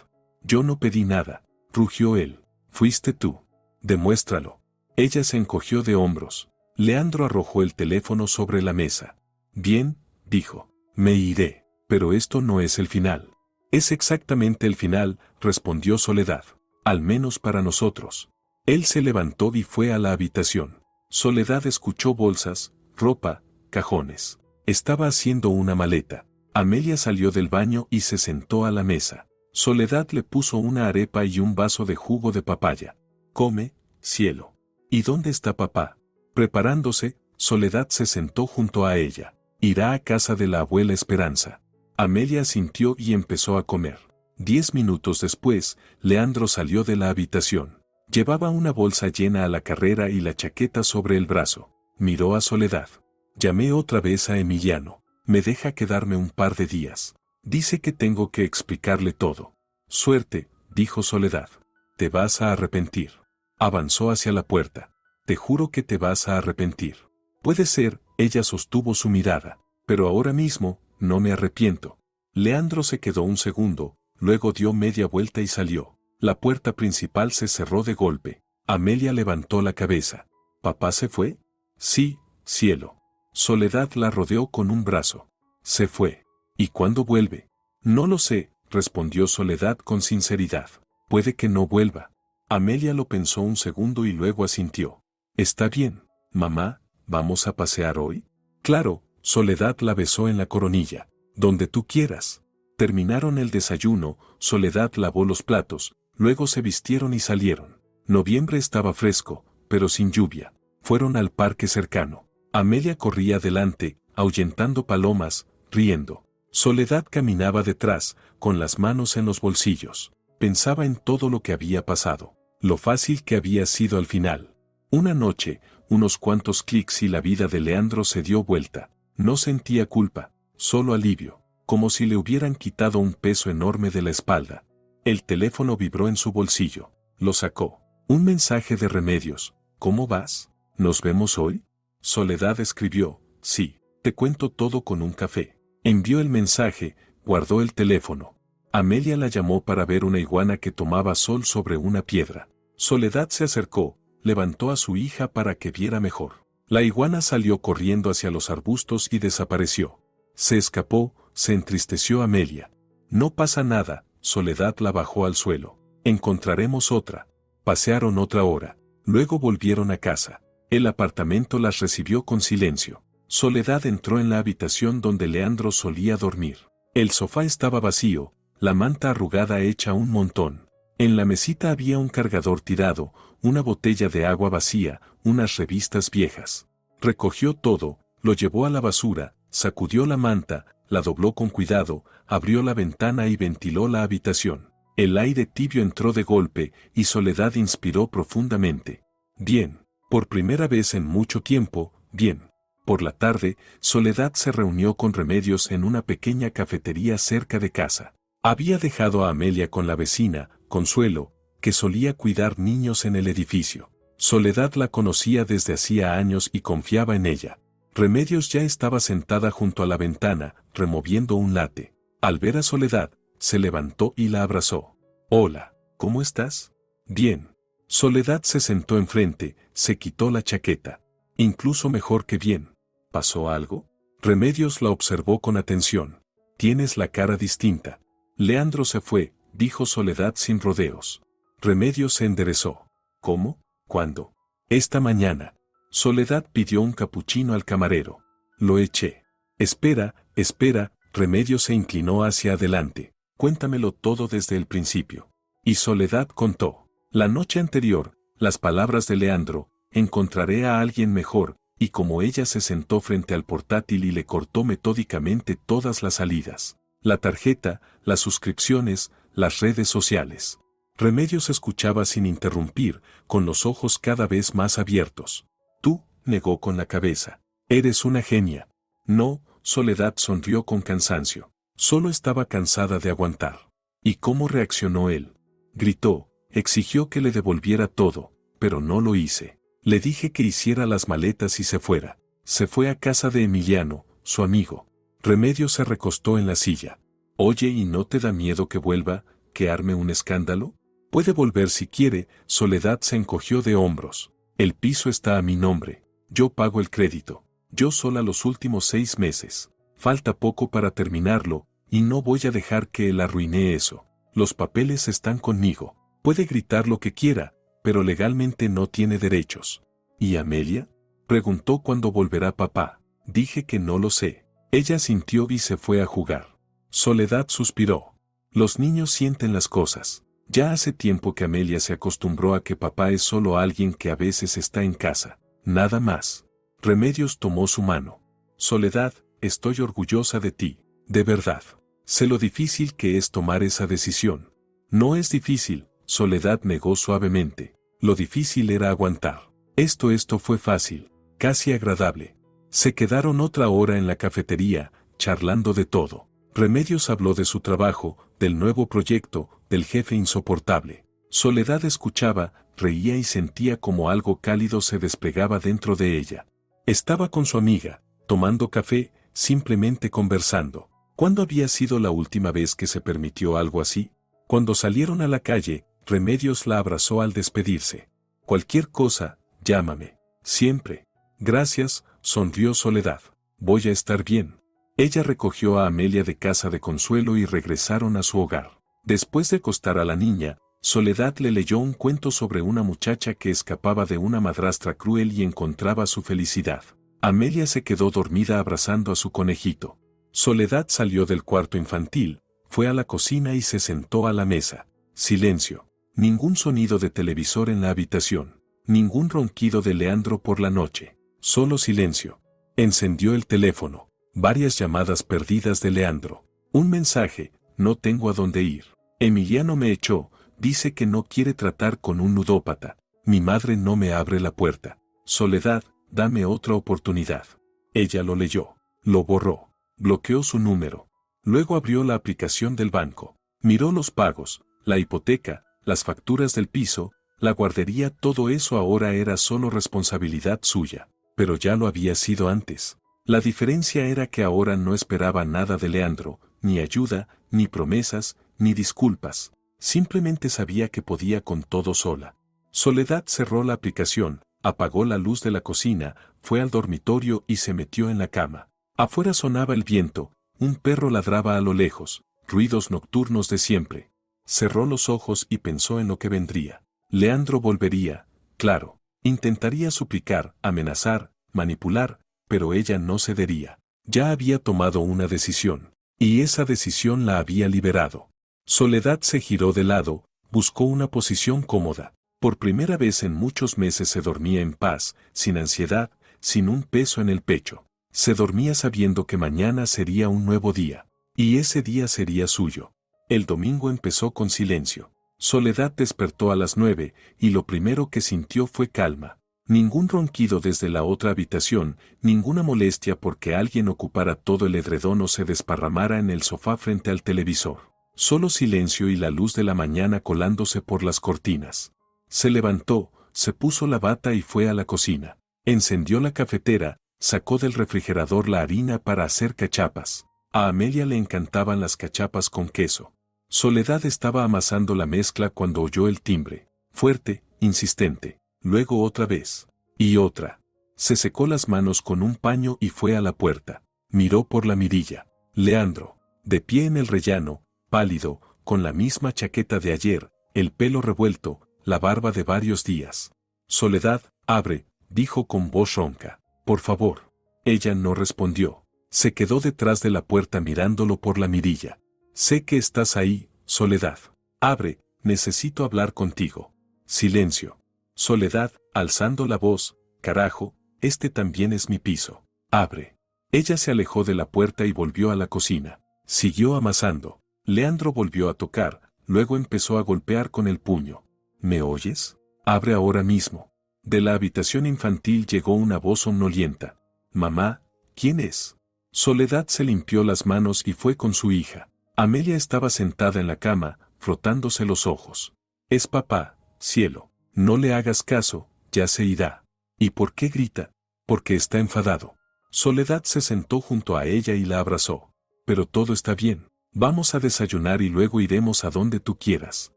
Yo no pedí nada, rugió él. Fuiste tú. Demuéstralo. Ella se encogió de hombros. Leandro arrojó el teléfono sobre la mesa. Bien, dijo. Me iré, pero esto no es el final. Es exactamente el final, respondió Soledad. Al menos para nosotros. Él se levantó y fue a la habitación. Soledad escuchó bolsas, ropa, cajones. Estaba haciendo una maleta. Amelia salió del baño y se sentó a la mesa. Soledad le puso una arepa y un vaso de jugo de papaya. Come, cielo. ¿Y dónde está papá? Preparándose, Soledad se sentó junto a ella. Irá a casa de la abuela Esperanza. Amelia asintió y empezó a comer. 10 minutos después, Leandro salió de la habitación. Llevaba una bolsa llena a la carrera y la chaqueta sobre el brazo. Miró a Soledad. Llamé otra vez a Emiliano. Me deja quedarme un par de días. Dice que tengo que explicarle todo. Suerte, dijo Soledad. Te vas a arrepentir. Avanzó hacia la puerta. Te juro que te vas a arrepentir. Puede ser, ella sostuvo su mirada. Pero ahora mismo, no me arrepiento. Leandro se quedó un segundo, luego dio media vuelta y salió. La puerta principal se cerró de golpe. Amelia levantó la cabeza. ¿Papá se fue? Sí, cielo. Soledad la rodeó con un brazo. Se fue. ¿Y cuándo vuelve? No lo sé, respondió Soledad con sinceridad. Puede que no vuelva. Amelia lo pensó un segundo y luego asintió. Está bien, mamá, ¿vamos a pasear hoy? Claro, Soledad la besó en la coronilla. Donde tú quieras. Terminaron el desayuno, Soledad lavó los platos, luego se vistieron y salieron. Noviembre estaba fresco, pero sin lluvia. Fueron al parque cercano. Amelia corría delante, ahuyentando palomas, riendo. Soledad caminaba detrás, con las manos en los bolsillos. Pensaba en todo lo que había pasado. Lo fácil que había sido al final. Una noche, unos cuantos clics y la vida de Leandro se dio vuelta. No sentía culpa, solo alivio, como si le hubieran quitado un peso enorme de la espalda. El teléfono vibró en su bolsillo. Lo sacó. Un mensaje de Remedios. ¿Cómo vas? ¿Nos vemos hoy? Soledad escribió, sí, te cuento todo con un café. Envió el mensaje, guardó el teléfono. Amelia la llamó para ver una iguana que tomaba sol sobre una piedra. Soledad se acercó, levantó a su hija para que viera mejor. La iguana salió corriendo hacia los arbustos y desapareció. Se escapó, se entristeció Amelia. No pasa nada, Soledad la bajó al suelo. Encontraremos otra. Pasearon otra hora. Luego volvieron a casa. El apartamento las recibió con silencio. Soledad entró en la habitación donde Leandro solía dormir. El sofá estaba vacío, la manta arrugada hecha un montón. En la mesita había un cargador tirado, una botella de agua vacía, unas revistas viejas. Recogió todo, lo llevó a la basura, sacudió la manta, la dobló con cuidado, abrió la ventana y ventiló la habitación. El aire tibio entró de golpe y Soledad inspiró profundamente. Bien, por primera vez en mucho tiempo, bien. Por la tarde, Soledad se reunió con Remedios en una pequeña cafetería cerca de casa. Había dejado a Amelia con la vecina, Consuelo, que solía cuidar niños en el edificio. Soledad la conocía desde hacía años y confiaba en ella. Remedios ya estaba sentada junto a la ventana, removiendo un latte. Al ver a Soledad, se levantó y la abrazó. Hola, ¿cómo estás? Bien. Soledad se sentó enfrente, se quitó la chaqueta. Incluso mejor que bien. ¿Pasó algo? Remedios la observó con atención. Tienes la cara distinta. Leandro se fue, dijo Soledad sin rodeos. Remedios se enderezó. ¿Cómo? ¿Cuándo? Esta mañana. Soledad pidió un capuchino al camarero. Lo eché. Espera, espera, Remedios se inclinó hacia adelante. Cuéntamelo todo desde el principio. Y Soledad contó. La noche anterior, las palabras de Leandro, encontraré a alguien mejor, y como ella se sentó frente al portátil y le cortó metódicamente todas las salidas. La tarjeta, las suscripciones, las redes sociales. Remedios escuchaba sin interrumpir, con los ojos cada vez más abiertos. Tú, negó con la cabeza. Eres una genia. No, Soledad sonrió con cansancio. Solo estaba cansada de aguantar. ¿Y cómo reaccionó él? Gritó, exigió que le devolviera todo, pero no lo hice. Le dije que hiciera las maletas y se fuera. Se fue a casa de Emiliano, su amigo. Remedios se recostó en la silla. Oye, ¿y no te da miedo que vuelva, que arme un escándalo? Puede volver si quiere. Soledad se encogió de hombros. El piso está a mi nombre. Yo pago el crédito. Yo sola los últimos 6 meses. Falta poco para terminarlo, y no voy a dejar que él arruine eso. Los papeles están conmigo. Puede gritar lo que quiera, pero legalmente no tiene derechos. ¿Y Amelia? Preguntó cuándo volverá papá. Dije que no lo sé. Ella sintió y se fue a jugar. Soledad suspiró. Los niños sienten las cosas. Ya hace tiempo que Amelia se acostumbró a que papá es solo alguien que a veces está en casa. Nada más. Remedios tomó su mano. Soledad, estoy orgullosa de ti, de verdad. Sé lo difícil que es tomar esa decisión. No es difícil, Soledad negó suavemente. Lo difícil era aguantar. Esto fue fácil, casi agradable. Se quedaron otra hora en la cafetería, charlando de todo. Remedios habló de su trabajo, del nuevo proyecto, del jefe insoportable. Soledad escuchaba, reía y sentía como algo cálido se despegaba dentro de ella. Estaba con su amiga, tomando café, simplemente conversando. ¿Cuándo había sido la última vez que se permitió algo así? Cuando salieron a la calle, Remedios la abrazó al despedirse. Cualquier cosa, llámame. Siempre. Gracias, sonrió Soledad. Voy a estar bien. Ella recogió a Amelia de casa de Consuelo y regresaron a su hogar. Después de acostar a la niña, Soledad le leyó un cuento sobre una muchacha que escapaba de una madrastra cruel y encontraba su felicidad. Amelia se quedó dormida abrazando a su conejito. Soledad salió del cuarto infantil, fue a la cocina y se sentó a la mesa. Silencio. Ningún sonido de televisor en la habitación. Ningún ronquido de Leandro por la noche. Solo silencio. Encendió el teléfono. Varias llamadas perdidas de Leandro. Un mensaje, no tengo a dónde ir. Emiliano me echó, dice que no quiere tratar con un ludópata. Mi madre no me abre la puerta. Soledad, dame otra oportunidad. Ella lo leyó. Lo borró. Bloqueó su número. Luego abrió la aplicación del banco. Miró los pagos. La hipoteca, las facturas del piso, la guardería, todo eso ahora era solo responsabilidad suya. Pero ya lo había sido antes. La diferencia era que ahora no esperaba nada de Leandro, ni ayuda, ni promesas, ni disculpas. Simplemente sabía que podía con todo sola. Soledad cerró la aplicación, apagó la luz de la cocina, fue al dormitorio y se metió en la cama. Afuera sonaba el viento, un perro ladraba a lo lejos, ruidos nocturnos de siempre. Cerró los ojos y pensó en lo que vendría. Leandro volvería, claro. Intentaría suplicar, amenazar, manipular, pero ella no cedería. Ya había tomado una decisión, y esa decisión la había liberado. Soledad se giró de lado, buscó una posición cómoda. Por primera vez en muchos meses se dormía en paz, sin ansiedad, sin un peso en el pecho. Se dormía sabiendo que mañana sería un nuevo día, y ese día sería suyo. El domingo empezó con silencio. Soledad despertó a las 9, y lo primero que sintió fue calma. Ningún ronquido desde la otra habitación, ninguna molestia porque alguien ocupara todo el edredón o se desparramara en el sofá frente al televisor. Solo silencio y la luz de la mañana colándose por las cortinas. Se levantó, se puso la bata y fue a la cocina. Encendió la cafetera, sacó del refrigerador la harina para hacer cachapas. A Amelia le encantaban las cachapas con queso. Soledad estaba amasando la mezcla cuando oyó el timbre, fuerte, insistente, luego otra vez, y otra. Se secó las manos con un paño y fue a la puerta. Miró por la mirilla. Leandro, de pie en el rellano, pálido, con la misma chaqueta de ayer, el pelo revuelto, la barba de varios días. Soledad, abre, dijo con voz ronca. Por favor. Ella no respondió. Se quedó detrás de la puerta mirándolo por la mirilla. Sé que estás ahí, Soledad. Abre, necesito hablar contigo. Silencio. Soledad, alzando la voz, carajo, este también es mi piso. Abre. Ella se alejó de la puerta y volvió a la cocina. Siguió amasando. Leandro volvió a tocar, luego empezó a golpear con el puño. ¿Me oyes? Abre ahora mismo. De la habitación infantil llegó una voz somnolienta. Mamá, ¿quién es? Soledad se limpió las manos y fue con su hija. Amelia estaba sentada en la cama, frotándose los ojos. Es papá, cielo. No le hagas caso, ya se irá. ¿Y por qué grita? Porque está enfadado. Soledad se sentó junto a ella y la abrazó. Pero todo está bien. Vamos a desayunar y luego iremos a donde tú quieras.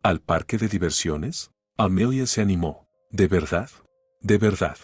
¿Al parque de diversiones? Amelia se animó. ¿De verdad? De verdad.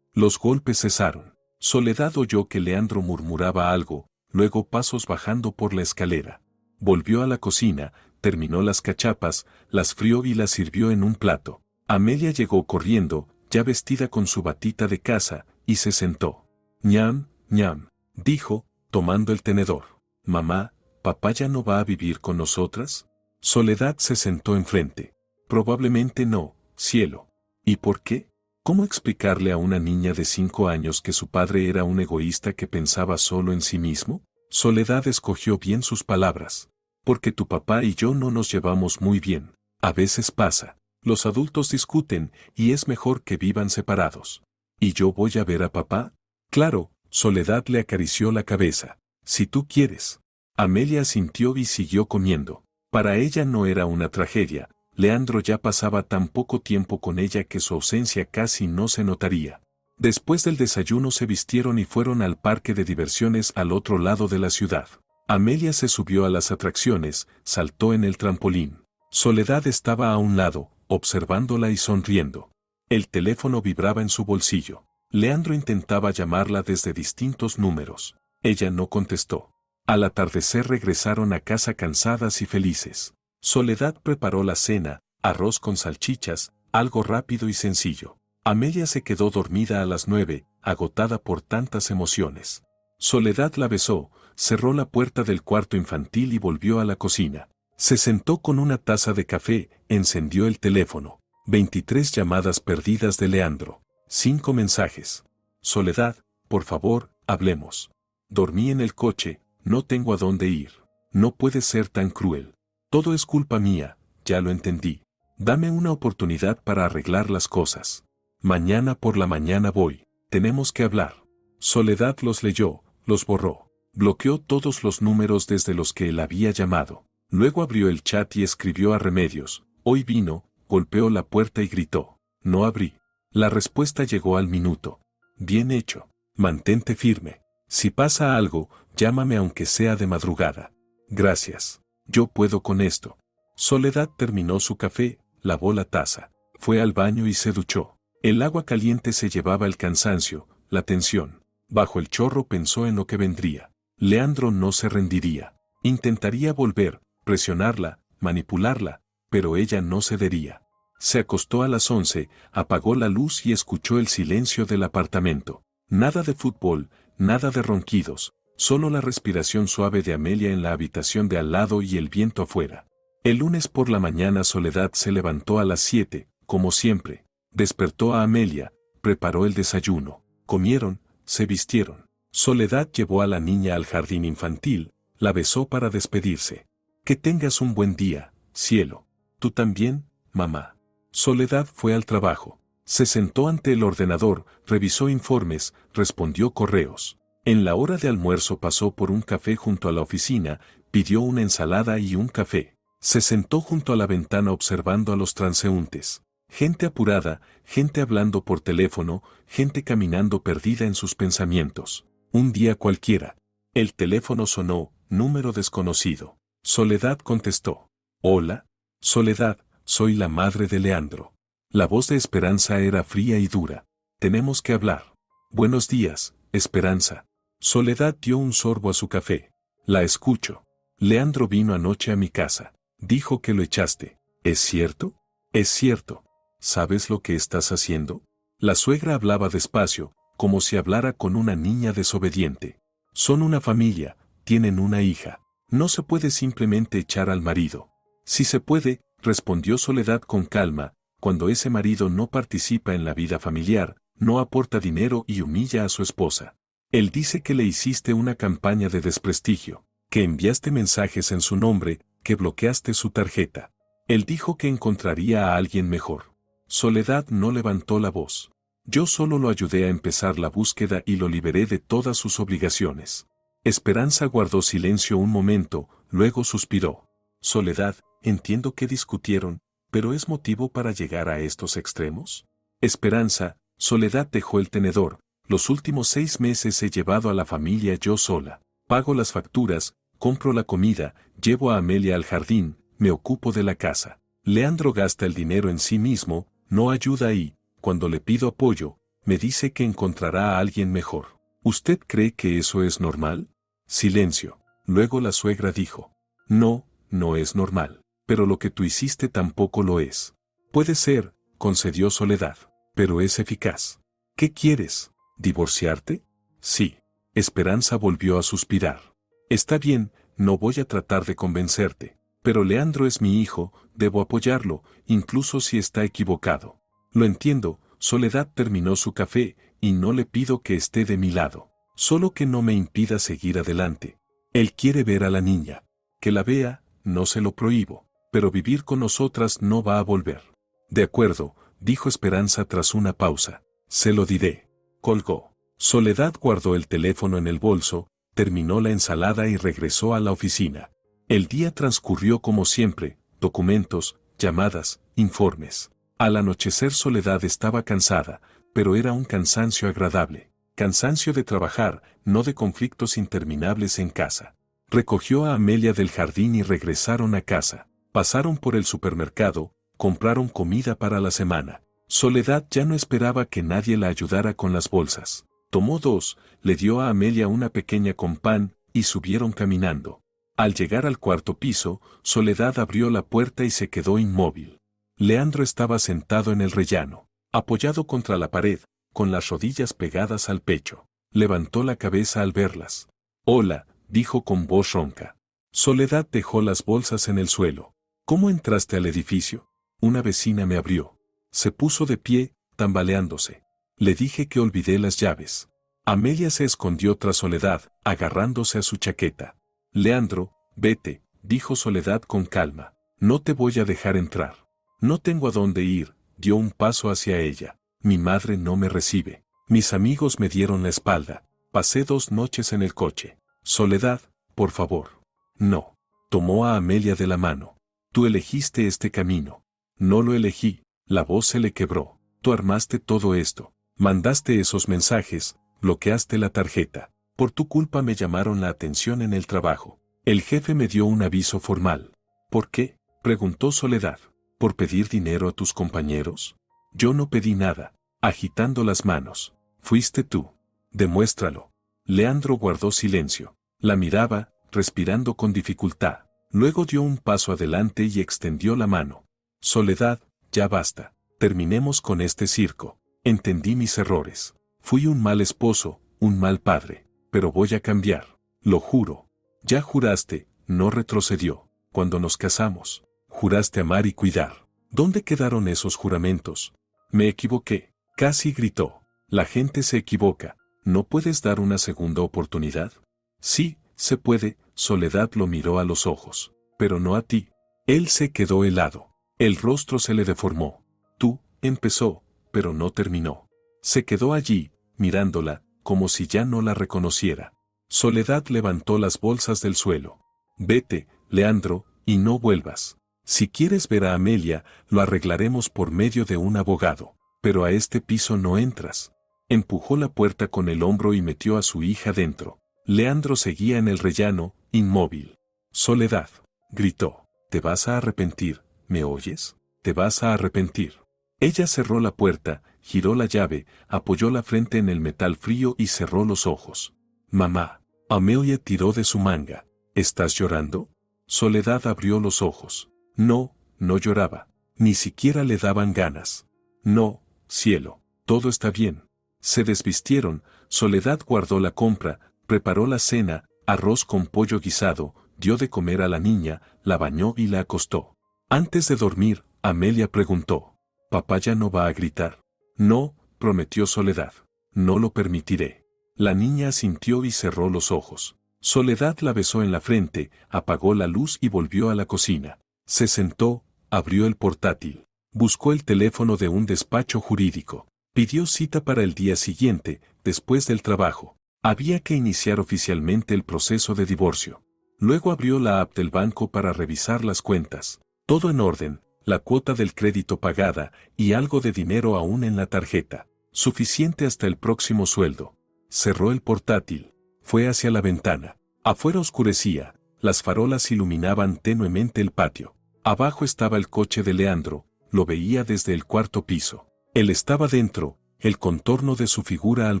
Los golpes cesaron. Soledad oyó que Leandro murmuraba algo, luego pasos bajando por la escalera. Volvió a la cocina, terminó las cachapas, las frió y las sirvió en un plato. Amelia llegó corriendo, ya vestida con su batita de casa, y se sentó. Ñam, ñam, dijo, tomando el tenedor. Mamá, ¿papá ya no va a vivir con nosotras? Soledad se sentó enfrente. Probablemente no, cielo. ¿Y por qué? ¿Cómo explicarle a una niña de 5 años que su padre era un egoísta que pensaba solo en sí mismo? Soledad escogió bien sus palabras. Porque tu papá y yo no nos llevamos muy bien. A veces pasa. Los adultos discuten, y es mejor que vivan separados. ¿Y yo voy a ver a papá? Claro, Soledad le acarició la cabeza. Si tú quieres. Amelia asintió y siguió comiendo. Para ella no era una tragedia. Leandro ya pasaba tan poco tiempo con ella que su ausencia casi no se notaría. Después del desayuno se vistieron y fueron al parque de diversiones al otro lado de la ciudad. Amelia se subió a las atracciones, saltó en el trampolín. Soledad estaba a un lado, observándola y sonriendo. El teléfono vibraba en su bolsillo. Leandro intentaba llamarla desde distintos números. Ella no contestó. Al atardecer regresaron a casa cansadas y felices. Soledad preparó la cena, arroz con salchichas, algo rápido y sencillo. Amelia se quedó dormida a las 9, agotada por tantas emociones. Soledad la besó, cerró la puerta del cuarto infantil y volvió a la cocina. Se sentó con una taza de café, encendió el teléfono. 23 llamadas perdidas de Leandro. 5 mensajes. Soledad, por favor, hablemos. Dormí en el coche, no tengo a dónde ir. No puedes ser tan cruel. Todo es culpa mía, ya lo entendí. Dame una oportunidad para arreglar las cosas. Mañana por la mañana voy. Tenemos que hablar. Soledad los leyó, los borró. Bloqueó todos los números desde los que él había llamado. Luego abrió el chat y escribió a Remedios. Hoy vino, golpeó la puerta y gritó. No abrí. La respuesta llegó al minuto. Bien hecho. Mantente firme. Si pasa algo, llámame aunque sea de madrugada. Gracias. Yo puedo con esto. Soledad terminó su café, lavó la taza, fue al baño y se duchó. El agua caliente se llevaba el cansancio, la tensión. Bajo el chorro pensó en lo que vendría. Leandro no se rendiría. Intentaría volver, presionarla, manipularla, pero ella no cedería. Se acostó a las 11, apagó la luz y escuchó el silencio del apartamento. Nada de fútbol, nada de ronquidos, solo la respiración suave de Amelia en la habitación de al lado y el viento afuera. El lunes por la mañana Soledad se levantó a las 7, como siempre. Despertó a Amelia, preparó el desayuno, comieron, se vistieron. Soledad llevó a la niña al jardín infantil, la besó para despedirse. Que tengas un buen día, cielo. Tú también, mamá. Soledad fue al trabajo. Se sentó ante el ordenador, revisó informes, respondió correos. En la hora de almuerzo pasó por un café junto a la oficina, pidió una ensalada y un café. Se sentó junto a la ventana observando a los transeúntes. Gente apurada, gente hablando por teléfono, gente caminando perdida en sus pensamientos. Un día cualquiera. El teléfono sonó, número desconocido. Soledad contestó. Hola. Soledad, soy la madre de Leandro. La voz de Esperanza era fría y dura. Tenemos que hablar. Buenos días, Esperanza. Soledad dio un sorbo a su café. La escucho. Leandro vino anoche a mi casa. Dijo que lo echaste. ¿Es cierto? Es cierto. ¿Sabes lo que estás haciendo? La suegra hablaba despacio, como si hablara con una niña desobediente. Son una familia, tienen una hija. No se puede simplemente echar al marido. Si se puede, respondió Soledad con calma, cuando ese marido no participa en la vida familiar, no aporta dinero y humilla a su esposa. Él dice que le hiciste una campaña de desprestigio, que enviaste mensajes en su nombre, que bloqueaste su tarjeta. Él dijo que encontraría a alguien mejor. Soledad no levantó la voz. Yo solo lo ayudé a empezar la búsqueda y lo liberé de todas sus obligaciones. Esperanza guardó silencio un momento, luego suspiró. Soledad, entiendo que discutieron, pero ¿es motivo para llegar a estos extremos? Esperanza, Soledad dejó el tenedor. Los últimos 6 meses he llevado a la familia yo sola. Pago las facturas, compro la comida, llevo a Amelia al jardín, me ocupo de la casa. Leandro gasta el dinero en sí mismo, no ayuda y, cuando le pido apoyo, me dice que encontrará a alguien mejor. ¿Usted cree que eso es normal? Silencio. Luego la suegra dijo. No, no es normal. Pero lo que tú hiciste tampoco lo es. Puede ser, concedió Soledad, pero es eficaz. ¿Qué quieres? ¿Divorciarte? Sí. Esperanza volvió a suspirar. Está bien, no voy a tratar de convencerte, pero Leandro es mi hijo, debo apoyarlo, incluso si está equivocado. Lo entiendo, Soledad terminó su café, y no le pido que esté de mi lado, solo que no me impida seguir adelante. Él quiere ver a la niña. Que la vea, no se lo prohíbo, pero vivir con nosotras no va a volver. De acuerdo, dijo Esperanza tras una pausa. Se lo diré. Colgó. Soledad guardó el teléfono en el bolso, terminó la ensalada y regresó a la oficina. El día transcurrió como siempre, documentos, llamadas, informes. Al anochecer Soledad estaba cansada, pero era un cansancio agradable. Cansancio de trabajar, no de conflictos interminables en casa. Recogió a Amelia del jardín y regresaron a casa. Pasaron por el supermercado, compraron comida para la semana. Soledad ya no esperaba que nadie la ayudara con las bolsas. Tomó 2, le dio a Amelia una pequeña con pan, y subieron caminando. Al llegar al 4.º piso, Soledad abrió la puerta y se quedó inmóvil. Leandro estaba sentado en el rellano, apoyado contra la pared, con las rodillas pegadas al pecho. Levantó la cabeza al verlas. Hola, dijo con voz ronca. Soledad dejó las bolsas en el suelo. ¿Cómo entraste al edificio? Una vecina me abrió. Se puso de pie, tambaleándose. Le dije que olvidé las llaves. Amelia se escondió tras Soledad, agarrándose a su chaqueta. Leandro, vete, dijo Soledad con calma. No te voy a dejar entrar. No tengo a dónde ir, dio un paso hacia ella. Mi madre no me recibe. Mis amigos me dieron la espalda. Pasé 2 noches en el coche. Soledad, por favor. No. Tomó a Amelia de la mano. Tú elegiste este camino. No lo elegí. La voz se le quebró. Tú armaste todo esto. Mandaste esos mensajes, bloqueaste la tarjeta. Por tu culpa me llamaron la atención en el trabajo. El jefe me dio un aviso formal. ¿Por qué?, preguntó Soledad. ¿Por pedir dinero a tus compañeros? Yo no pedí nada. Agitando las manos. Fuiste tú. Demuéstralo. Leandro guardó silencio. La miraba, respirando con dificultad. Luego dio un paso adelante y extendió la mano. Soledad, ya basta. Terminemos con este circo. Entendí mis errores. Fui un mal esposo, un mal padre. Pero voy a cambiar. Lo juro. Ya juraste, no retrocedió. Cuando nos casamos, juraste amar y cuidar. ¿Dónde quedaron esos juramentos? Me equivoqué. Casi gritó. La gente se equivoca. ¿No puedes dar una segunda oportunidad? Sí, se puede. Soledad lo miró a los ojos. Pero no a ti. Él se quedó helado. El rostro se le deformó. Tú, empezó, pero no terminó. Se quedó allí, mirándola, como si ya no la reconociera. Soledad levantó las bolsas del suelo. Vete, Leandro, y no vuelvas. Si quieres ver a Amelia, lo arreglaremos por medio de un abogado. Pero a este piso no entras. Empujó la puerta con el hombro y metió a su hija dentro. Leandro seguía en el rellano, inmóvil. Soledad, gritó. Te vas a arrepentir, ¿me oyes? Te vas a arrepentir. Ella cerró la puerta, giró la llave, apoyó la frente en el metal frío y cerró los ojos. Mamá. Amelia tiró de su manga. ¿Estás llorando? Soledad abrió los ojos. No, no lloraba. Ni siquiera le daban ganas. No, cielo, todo está bien. Se desvistieron, Soledad guardó la compra, preparó la cena, arroz con pollo guisado, dio de comer a la niña, la bañó y la acostó. Antes de dormir, Amelia preguntó. ¿Papá ya no va a gritar? No, prometió Soledad. No lo permitiré. La niña asintió y cerró los ojos. Soledad la besó en la frente, apagó la luz y volvió a la cocina. Se sentó, abrió el portátil. Buscó el teléfono de un despacho jurídico. Pidió cita para el día siguiente, después del trabajo. Había que iniciar oficialmente el proceso de divorcio. Luego abrió la app del banco para revisar las cuentas. Todo en orden, la cuota del crédito pagada y algo de dinero aún en la tarjeta. Suficiente hasta el próximo sueldo. Cerró el portátil. Fue hacia la ventana. Afuera oscurecía, las farolas iluminaban tenuemente el patio. Abajo estaba el coche de Leandro, lo veía desde el cuarto piso. Él estaba dentro, el contorno de su figura al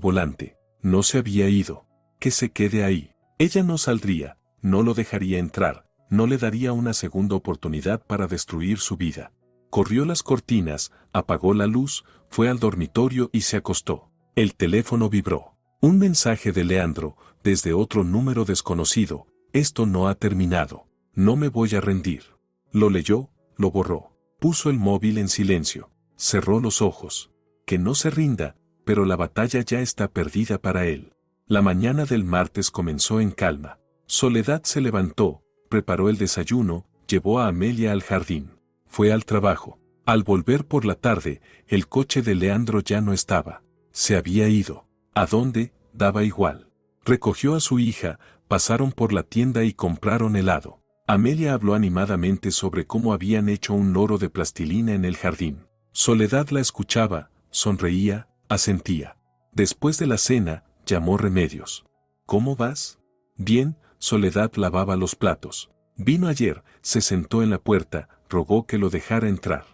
volante. No se había ido. Que se quede ahí. Ella no saldría, no lo dejaría entrar, no le daría una segunda oportunidad para destruir su vida. Corrió las cortinas, apagó la luz, fue al dormitorio y se acostó. El teléfono vibró. Un mensaje de Leandro, desde otro número desconocido. Esto no ha terminado. No me voy a rendir. Lo leyó, lo borró. Puso el móvil en silencio. Cerró los ojos. Que no se rinda, pero la batalla ya está perdida para él. La mañana del martes comenzó en calma. Soledad se levantó, preparó el desayuno, llevó a Amelia al jardín. Fue al trabajo. Al volver por la tarde, el coche de Leandro ya no estaba. Se había ido. ¿A dónde? Daba igual. Recogió a su hija, pasaron por la tienda y compraron helado. Amelia habló animadamente sobre cómo habían hecho un loro de plastilina en el jardín. Soledad la escuchaba, sonreía, asentía. Después de la cena, llamó Remedios. ¿Cómo vas? Bien, Soledad lavaba los platos. Vino ayer, se sentó en la puerta, rogó que lo dejara entrar.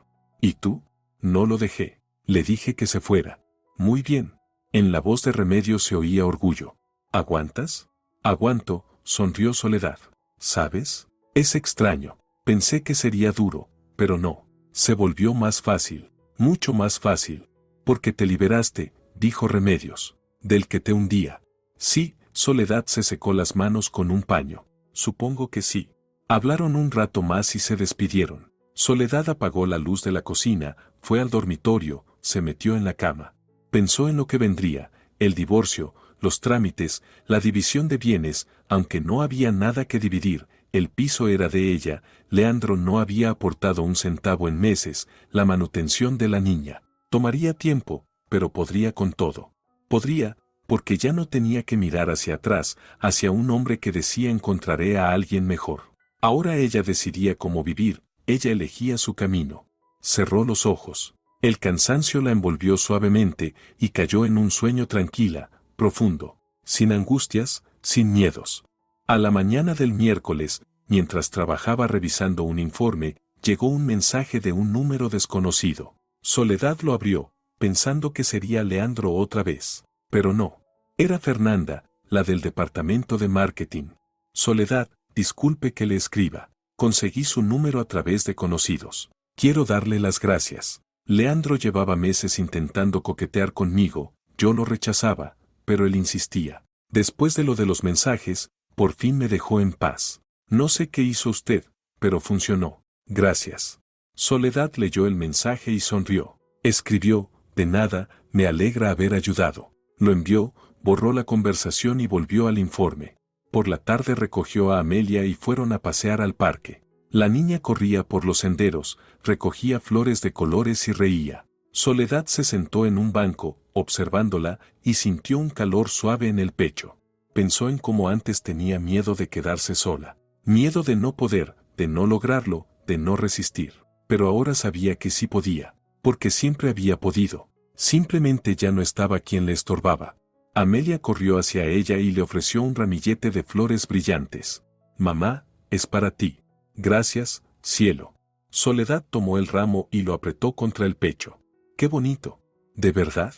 ¿Y tú? No lo dejé. Le dije que se fuera. Muy bien. En la voz de Remedios se oía orgullo. ¿Aguantas? Aguanto, sonrió Soledad. ¿Sabes? Es extraño. Pensé que sería duro, pero no. Se volvió más fácil. Mucho más fácil. Porque te liberaste, dijo Remedios. Del que te hundía. Sí, Soledad se secó las manos con un paño. Supongo que sí. Hablaron un rato más y se despidieron. Soledad apagó la luz de la cocina, fue al dormitorio, se metió en la cama. Pensó en lo que vendría, el divorcio, los trámites, la división de bienes, aunque no había nada que dividir, el piso era de ella, Leandro no había aportado un centavo en meses, la manutención de la niña. Tomaría tiempo, pero podría con todo. Podría, porque ya no tenía que mirar hacia atrás, hacia un hombre que decía encontraré a alguien mejor. Ahora ella decidía cómo vivir, ella elegía su camino. Cerró los ojos. El cansancio la envolvió suavemente y cayó en un sueño tranquila, profundo, sin angustias, sin miedos. A la mañana del miércoles, mientras trabajaba revisando un informe, llegó un mensaje de un número desconocido. Soledad lo abrió, pensando que sería Leandro otra vez. Pero no. Era Fernanda, la del departamento de marketing. Soledad, disculpe que le escriba. Conseguí su número a través de conocidos. Quiero darle las gracias. Leandro llevaba meses intentando coquetear conmigo, yo lo rechazaba, pero él insistía. Después de lo de los mensajes, por fin me dejó en paz. No sé qué hizo usted, pero funcionó. Gracias. Soledad leyó el mensaje y sonrió. Escribió, de nada, me alegra haber ayudado. Lo envió, borró la conversación y volvió al informe. Por la tarde recogió a Amelia y fueron a pasear al parque. La niña corría por los senderos, recogía flores de colores y reía. Soledad se sentó en un banco, observándola, y sintió un calor suave en el pecho. Pensó en cómo antes tenía miedo de quedarse sola. Miedo de no poder, de no lograrlo, de no resistir. Pero ahora sabía que sí podía, porque siempre había podido. Simplemente ya no estaba quien le estorbaba. Amelia corrió hacia ella y le ofreció un ramillete de flores brillantes. Mamá, es para ti. Gracias, cielo. Soledad tomó el ramo y lo apretó contra el pecho. ¡Qué bonito! ¿De verdad?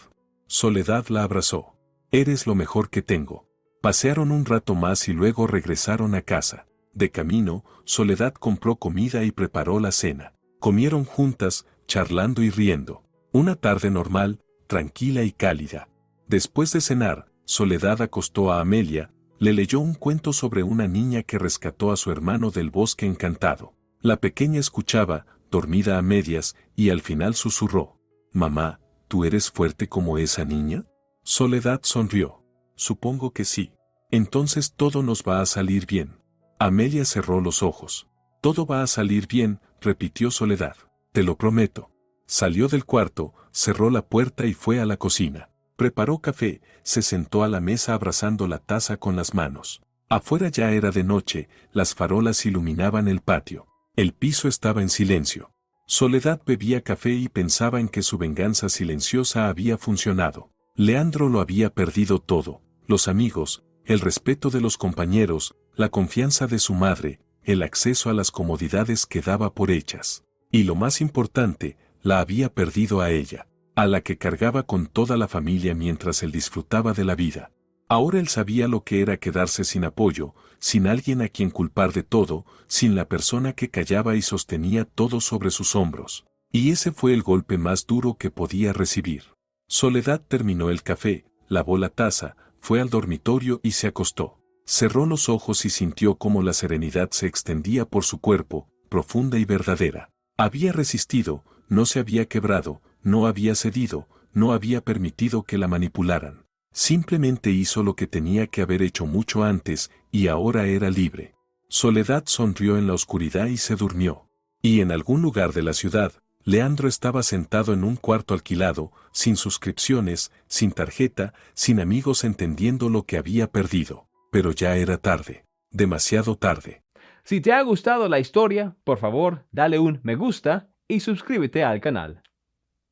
Soledad la abrazó. Eres lo mejor que tengo. Pasearon un rato más y luego regresaron a casa. De camino, Soledad compró comida y preparó la cena. Comieron juntas, charlando y riendo. Una tarde normal, tranquila y cálida. Después de cenar, Soledad acostó a Amelia, le leyó un cuento sobre una niña que rescató a su hermano del bosque encantado. La pequeña escuchaba, dormida a medias, y al final susurró. Mamá, ¿tú eres fuerte como esa niña? Soledad sonrió. Supongo que sí. Entonces todo nos va a salir bien. Amelia cerró los ojos. Todo va a salir bien, repitió Soledad. Te lo prometo. Salió del cuarto, cerró la puerta y fue a la cocina. Preparó café, se sentó a la mesa abrazando la taza con las manos. Afuera ya era de noche, las farolas iluminaban el patio. El piso estaba en silencio. Soledad bebía café y pensaba en que su venganza silenciosa había funcionado. Leandro lo había perdido todo, los amigos, el respeto de los compañeros, la confianza de su madre, el acceso a las comodidades que daba por hechas. Y lo más importante, la había perdido a ella, a la que cargaba con toda la familia mientras él disfrutaba de la vida. Ahora él sabía lo que era quedarse sin apoyo, sin alguien a quien culpar de todo, sin la persona que callaba y sostenía todo sobre sus hombros. Y ese fue el golpe más duro que podía recibir. Soledad terminó el café, lavó la taza, fue al dormitorio y se acostó. Cerró los ojos y sintió cómo la serenidad se extendía por su cuerpo, profunda y verdadera. Había resistido, no se había quebrado, no había cedido, no había permitido que la manipularan. Simplemente hizo lo que tenía que haber hecho mucho antes, y ahora era libre. Soledad sonrió en la oscuridad y se durmió. Y en algún lugar de la ciudad, Leandro estaba sentado en un cuarto alquilado, sin suscripciones, sin tarjeta, sin amigos, entendiendo lo que había perdido. Pero ya era tarde, demasiado tarde. Si te ha gustado la historia, por favor, dale un me gusta y suscríbete al canal.